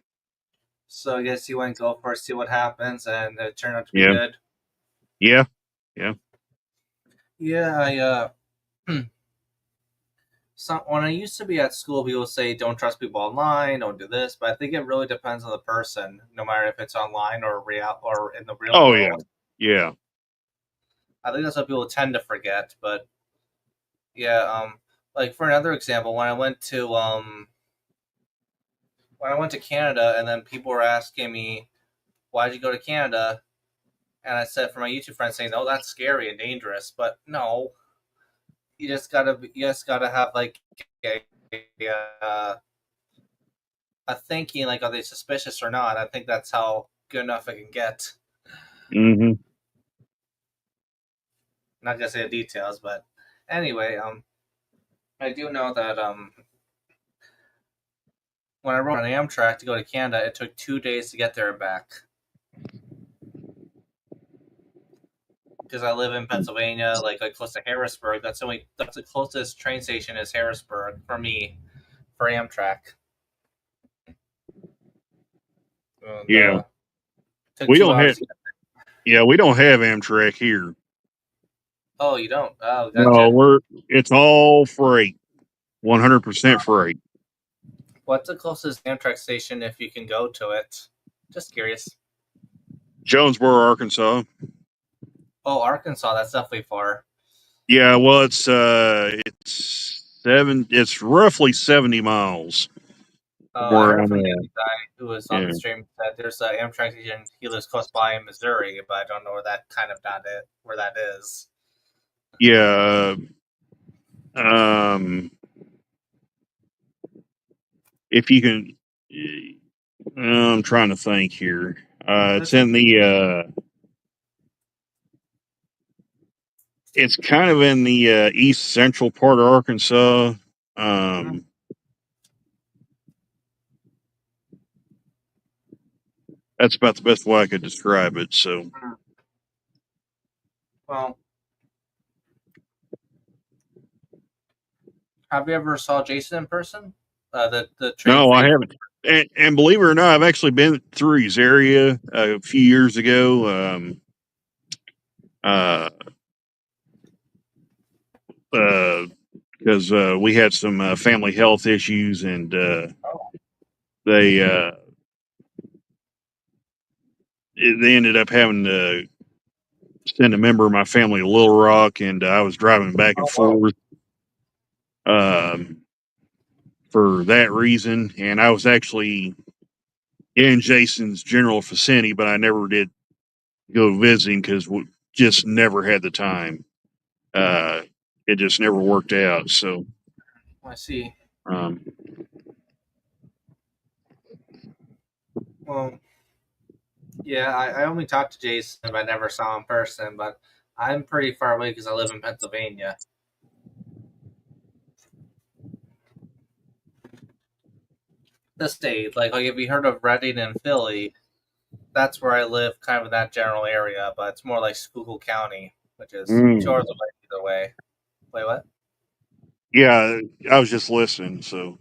A: So I guess you went go for it, see what happens, and it turned out to be
C: Yeah,
A: good.
C: yeah, yeah.
A: Yeah, when I used to be at school, people say don't trust people online, don't do this, but I think it really depends on the person, no matter if it's online or real or in the real
C: Oh yeah,
A: world.
C: yeah.
A: I think that's what people tend to forget. But yeah, like for another example, when I went to Canada, and then people were asking me, "Why'd you go to Canada?" And I said, for my YouTube friends saying, "Oh, that's scary and dangerous," but no, you just gotta have like a, a, a thinking like, are they suspicious or not? I think that's how good enough it can get.
C: Hmm.
A: Not gonna say the details, but anyway, I do know that when I rode on Amtrak to go to Canada, it took 2 days to get there and back. Because I live in Pennsylvania, like close to Harrisburg. That's the closest train station is Harrisburg for me, for Amtrak. And,
C: Yeah.
A: took
C: We
A: 2
C: don't
A: hours
C: have.
A: to get there.
C: Yeah, we don't have Amtrak here.
A: Oh, you don't? Oh,
C: No,
A: gotcha.
C: it's all freight, 100% freight.
A: What's the closest Amtrak station if you can go to it? Just curious.
C: Jonesboro, Arkansas.
A: Oh, Arkansas, that's definitely far.
C: Yeah, well, it's roughly 70 miles from
A: I
C: where
A: heard
C: I'm
A: from the
C: at.
A: other guy who was on
C: Yeah,
A: the stream that there's an Amtrak station. He lives close by in Missouri, but I don't know where that kind of not it where that is.
C: yeah. If you can, I'm trying to think here. It's in the. It's kind of in the east central part of Arkansas. That's about the best way I could describe it. So,
A: Well, have you ever saw Jason in person? The train
C: no, I
A: freight.
C: haven't. And believe it or not, I've actually been through his area a few years ago. Uh, because we had some family health issues, and they they ended up having to send a member of my family to Little Rock, and I was driving back and forth for that reason. And I was actually in Jason's general vicinity, but I never did go visiting because we just never had the time. It just never worked out. So,
A: I see.
C: um,
A: Well, yeah, I only talked to Jason, but I never saw him in person. But I'm pretty far away because I live in Pennsylvania. The state, like if you heard of Reading and Philly, that's where I live, kind of in that general area. But it's more like Schuylkill County, which is 2 hours away either way. Wait, what?
C: yeah, I was just listening. So,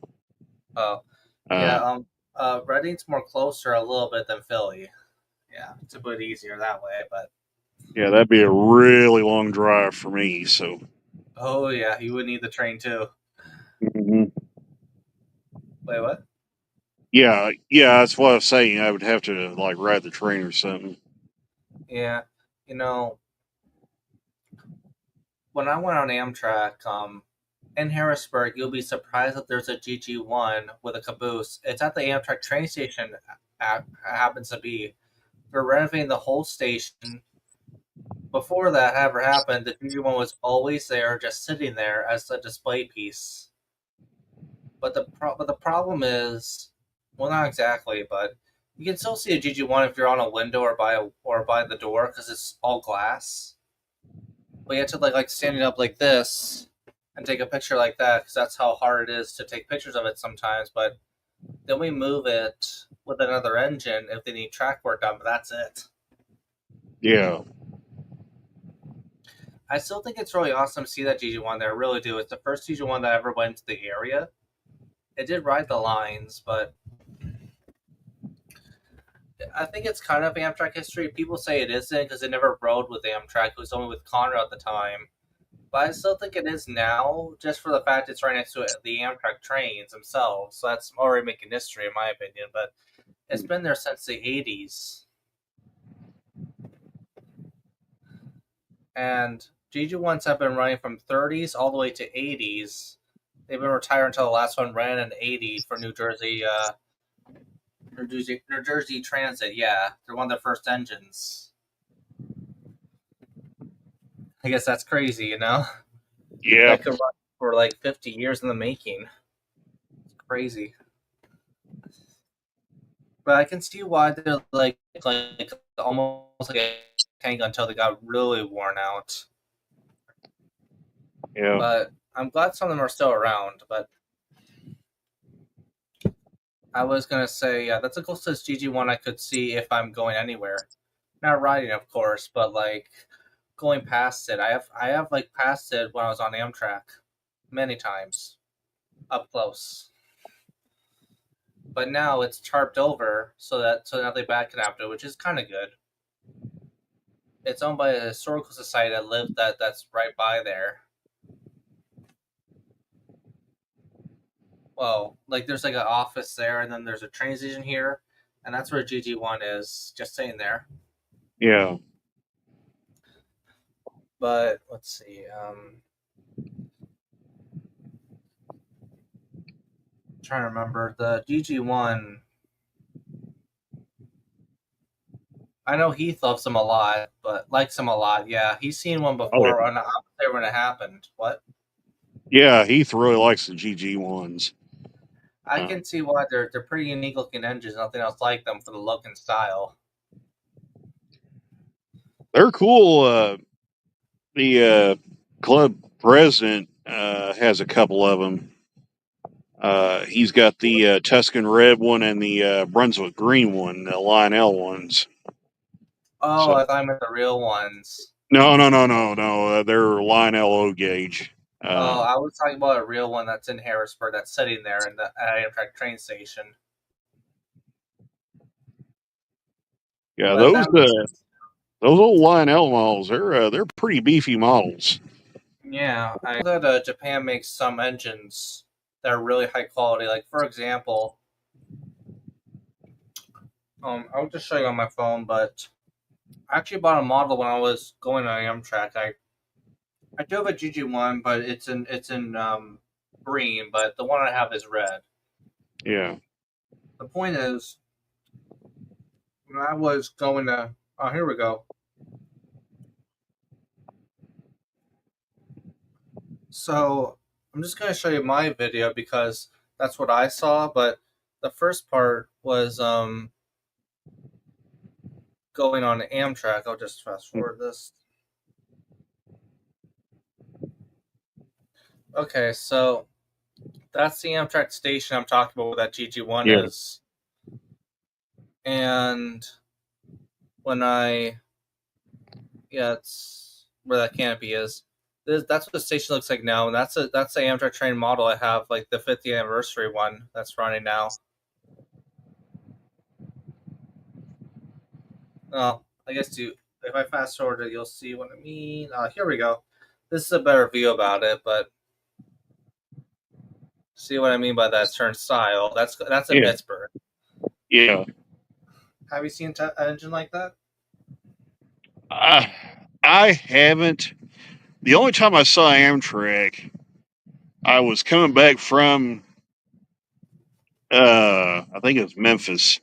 A: Oh,
C: uh,
A: yeah. Reading's more closer a little bit than Philly. Yeah, it's a bit easier that way. But
C: yeah, that'd be a really long drive for me. So,
A: oh yeah, you would need the train too. Wait, what?
C: yeah, that's what I was saying. I would have to like ride the train or something.
A: Yeah, you know, when I went on Amtrak, in Harrisburg, you'll be surprised that there's a GG1 with a caboose. It's at the Amtrak train station. Happens to be. They're renovating the whole station. Before that ever happened, the GG1 was always there, just sitting there as a display piece. But the problem is, well, not exactly, but you can still see a GG1 if you're on a window or by the door because it's all glass. But you have to like standing up like this and take a picture like that because that's how hard it is to take pictures of it sometimes. But then we move it with another engine if they need track work done, but that's it.
C: Yeah,
A: I still think it's really awesome to see that GG1 there. I really do. It's the first GG1 that ever went to the area. It did ride the lines, but I think it's kind of Amtrak history. People say it isn't because it never rode with Amtrak. It was only with Conrail at the time. But I still think it is now, just for the fact it's right next to the Amtrak trains themselves. So that's already making history, in my opinion. But it's been there since the 80s. And GG1s have been running from 30s all the way to 80s. They've been retired until the last one ran in 80 for New Jersey Transit. Yeah, they're one of the first engines. I guess that's crazy, you know?
C: yeah,
A: That could run for like 50 years in the making. It's crazy. But I can see why they're like almost like a tank until they got really worn out.
C: yeah.
A: But I'm glad some of them are still around. But I was gonna say, yeah, that's the closest GG1 I could see if I'm going anywhere. Not riding, of course, but like going past it. I have like passed it when I was on Amtrak many times, up close. But now it's tarped over, so now they back it after, which is kind of good. It's owned by a historical society that's right by there. Well, like there's like an office there, and then there's a train station here, and that's where GG1 is, just saying there.
C: Yeah.
A: But let's see. I'm trying to remember the GG1. I know Heath loves him a lot, but likes him a lot. Yeah, he's seen one before.
C: yeah.
A: I was there when it happened. What?
C: Yeah, Heath really likes the GG1s.
A: I can see why they're pretty unique looking engines. Nothing else like them for the look and style.
C: They're cool. The club president has a couple of them. He's got the Tuscan red one and the Brunswick green one, the Lionel ones.
A: Oh,
C: So,
A: I thought I meant the real ones.
C: no. They're Lionel O gauge.
A: Oh, I was talking about a real one that's in Harrisburg that's sitting there in the Amtrak train station.
C: Yeah,
A: But
C: those old Lionel models, they're pretty beefy models.
A: yeah, I know that Japan makes some engines that are really high quality. Like for example, I'll just show you on my phone. But I actually bought a model when I was going on Amtrak. I do have a GG1, but it's in green. But the one I have is red.
C: Yeah.
A: The point is, when I was going to, oh, here we go. So I'm just going to show you my video because that's what I saw. But the first part was going on Amtrak. I'll just fast forward this. Okay, so that's the Amtrak station I'm talking about where that GG1
C: Yeah.
A: is. And when it's where that canopy is. That's what the station looks like now, and that's the Amtrak train model I have, like the 50th anniversary one that's running now. Oh, I guess if I fast forward it, you'll see what I mean. Here we go. This is a better view about it, but see what I mean by that turnstile? That's in Pittsburgh.
C: Yeah.
A: Have you seen an engine like that?
C: I haven't. The only time I saw Amtrak, I was coming back from, I think it was Memphis,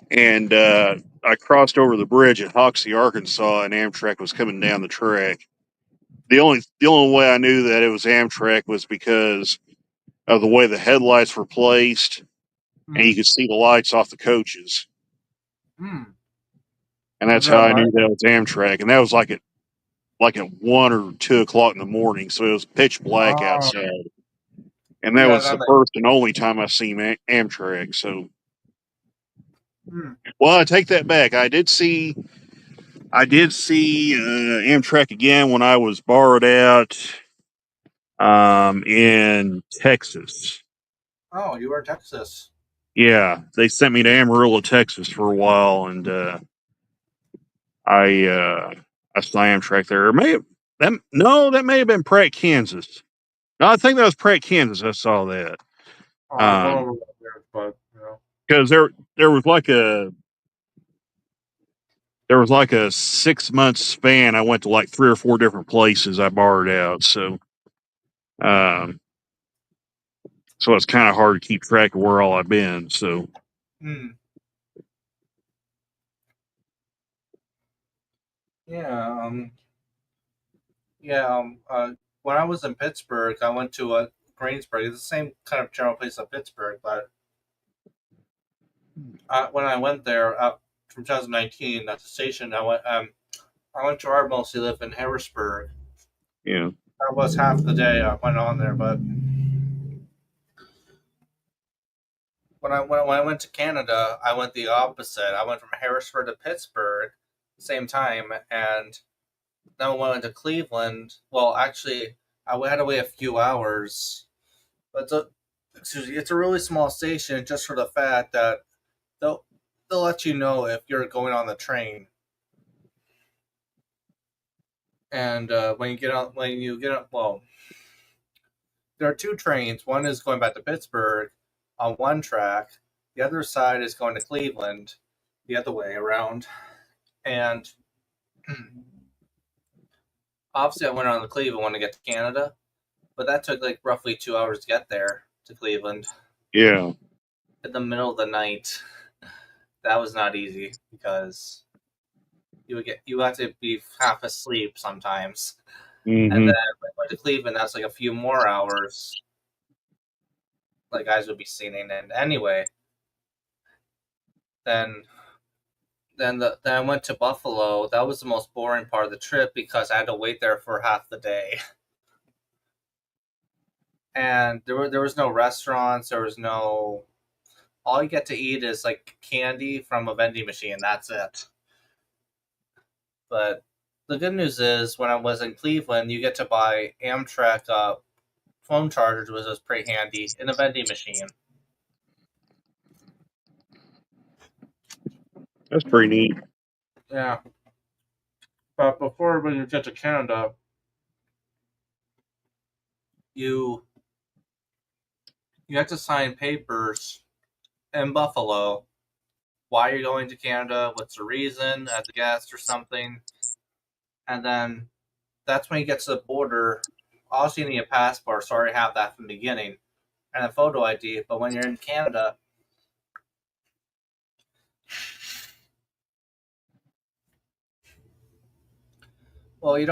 C: and I crossed over the bridge at Hoxie, Arkansas, and Amtrak was coming down the track. The only way I knew that it was Amtrak was because of the way the headlights were placed, and you could see the lights off the coaches. And that's how I knew that was Amtrak. And that was like at 1 or 2 o'clock in the morning, so it was pitch black outside. And that was the first and only time I seen Amtrak. So, well, I take that back. I did see Amtrak again when I was borrowed out in Texas.
A: Oh, you were in Texas.
C: Yeah, they sent me to Amarillo, Texas for a while, and I saw Amtrak there. That may have been Pratt, Kansas. No, I think that was Pratt, Kansas. I saw that.
A: I don't remember there, but
C: because there was like a 6-month span. I went to like 3 or 4 different places I borrowed out. So it's kind of hard to keep track of where all I've been. So.
A: Yeah. When I was in Pittsburgh, I went to Greensburg. It's the same kind of general place as Pittsburgh, but when I went there from 2019 at the station, I went to our mostly live in Harrisburg.
C: Yeah.
A: That was half the day I went on there, but when I went to Canada, I went the opposite. I went from Harrisburg to Pittsburgh, same time, and then when I went to Cleveland. Well, actually, I had to wait a few hours, but it's a really small station just for the fact that they'll they'll let you know if you're going on the train. And when you get on, well, there are two trains. One is going back to Pittsburgh on one track. The other side is going to Cleveland, the other way around. And obviously, I went on the Cleveland one to get to Canada, but that took like roughly 2 hours to get there to Cleveland
C: Yeah.
A: in the middle of the night. That was not easy because you have to be half asleep sometimes. And then when I went to Cleveland, that's like a few more hours. Like guys would be seeing, and anyway, then then I went to Buffalo. That was the most boring part of the trip because I had to wait there for half the day. And there was no restaurants. There was no. All you get to eat is like candy from a vending machine. That's it. But the good news is, when I was in Cleveland, you get to buy Amtrak phone chargers, which was pretty handy, in a vending machine.
C: That's pretty neat.
A: Yeah. But before when you get to Canada, you have to sign papers in Buffalo. Why you're going to Canada? What's the reason? As a guest or something? And then that's when you get to the border. Also, you need a passport, so I already have that from the beginning, and a photo ID. But when you're in Canada, you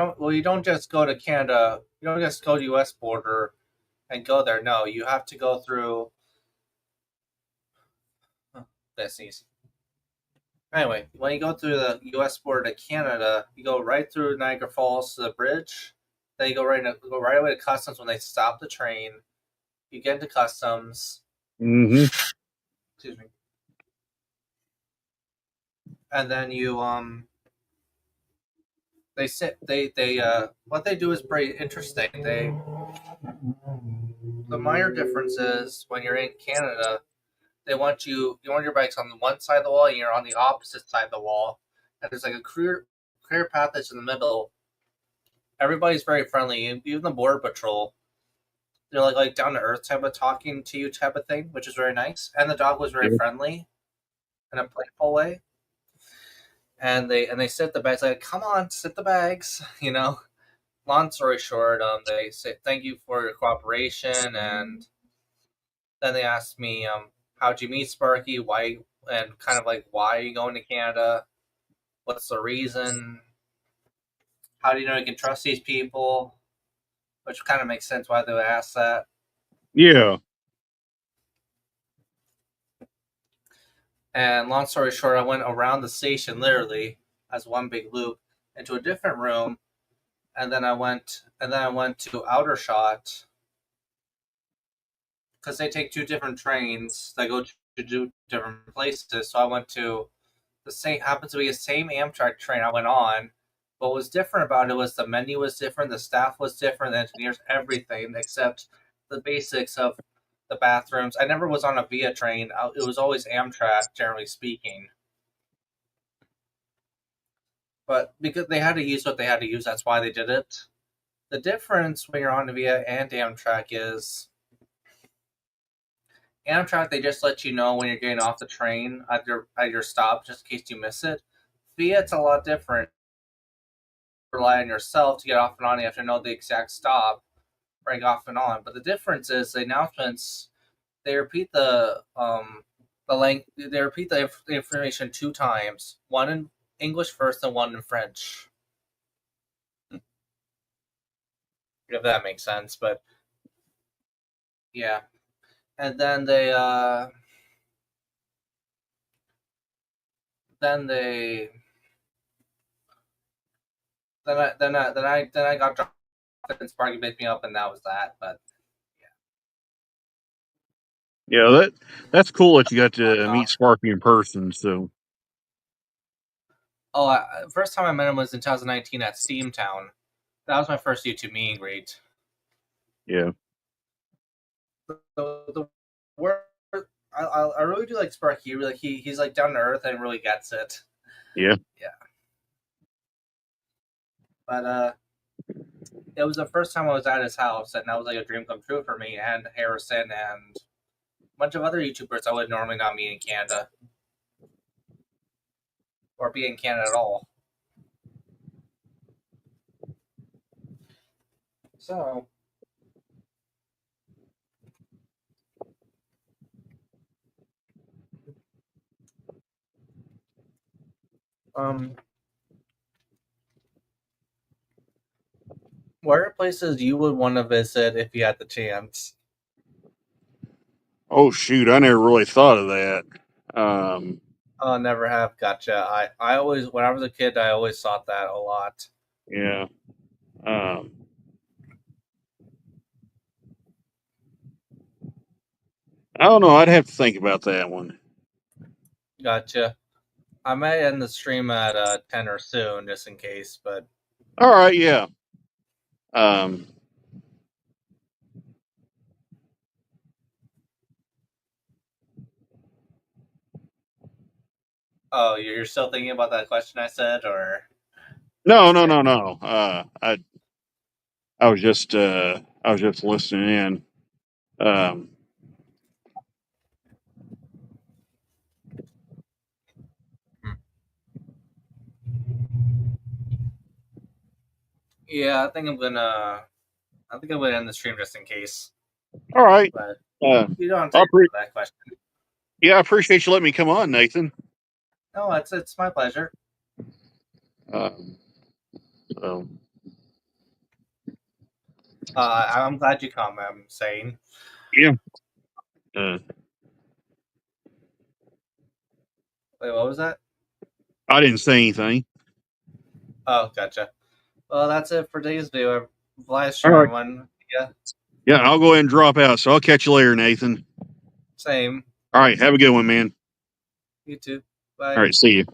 A: don't just go to Canada. You don't just go to U.S. border and go there. No, you have to go through. That's easy. Anyway, when you go through the U.S. border to Canada, you go right through Niagara Falls to the bridge. Then you go right away to customs when they stop the train. You get into customs. Excuse me. And then what they do is pretty interesting. The minor difference is when you're in Canada, they want your bikes on one side of the wall and you're on the opposite side of the wall. And there's like a clear path that's in the middle. Everybody's very friendly, even the border patrol. They're like down to earth type of talking to you type of thing, which is very nice. And the dog was very friendly in a playful way. And they sit the bags like, come on, sit the bags, Long story short, they say thank you for your cooperation, and then they asked me, how'd you meet Sparky? Why, and kind of like, why are you going to Canada? What's the reason? How do you know you can trust these people? Which kind of makes sense why they would ask that.
C: Yeah.
A: And long story short, I went around the station literally as one big loop into a different room, and then I went to Aldershot because they take two different trains that go to do different places. So I went to happens to be the same Amtrak train I went on. But what was different about it was the menu was different, the staff was different, the engineers, everything except the basics of the bathrooms. I never was on a Via train. It was always Amtrak, generally speaking. But because they had to use what they had to use, that's why they did it. The difference when you're on a Via and Amtrak is Amtrak, they just let you know when you're getting off the train at your stop, just in case you miss it. Via, it's a lot different. Rely on yourself to get off and on. You have to know the exact stop, break off and on. But the difference is the announcements. They repeat the information two times. One in English first, and one in French. If that makes sense, but yeah. And then I got dropped and Sparky picked me up, and that was that. But
C: Yeah, that's cool that you got to meet Sparky in person. So
A: First time I met him was in 2019 at Steamtown. That was my first YouTube meet and greet.
C: yeah,
A: The word I really do like Sparky. Really, he's like down to earth and really gets it.
C: yeah.
A: But it was the first time I was at his house, and that was like a dream come true for me and Harrison and a bunch of other YouTubers I would normally not meet in Canada or be in Canada at all. So, what are places you would want to visit if you had the chance?
C: Oh shoot, I never really thought of that.
A: Oh, never have. Gotcha. I always, when I was a kid, I always thought that a lot.
C: Yeah. I don't know. I'd have to think about that one.
A: Gotcha. I might end the stream at 10 or soon, just in case. But
C: All right, yeah.
A: oh, you're still thinking about that question I said, or
C: No. I was just listening in.
A: yeah, I think I'm gonna end the stream just in case.
C: All right.
A: But
C: You
A: don't have to answer that question.
C: Yeah, I appreciate you letting me come on, Nathan.
A: No, it's my pleasure.
C: So.
A: I'm glad you come. I'm saying.
C: Yeah.
A: Wait, what was that?
C: I didn't say anything.
A: Oh, gotcha. Well, that's it for today's video. Live stream,
C: All right.
A: everyone. Yeah.
C: Yeah, I'll go ahead and drop out. So I'll catch you later, Nathan.
A: Same.
C: All right. Have a good one, man.
A: You too. Bye.
C: All right. See you.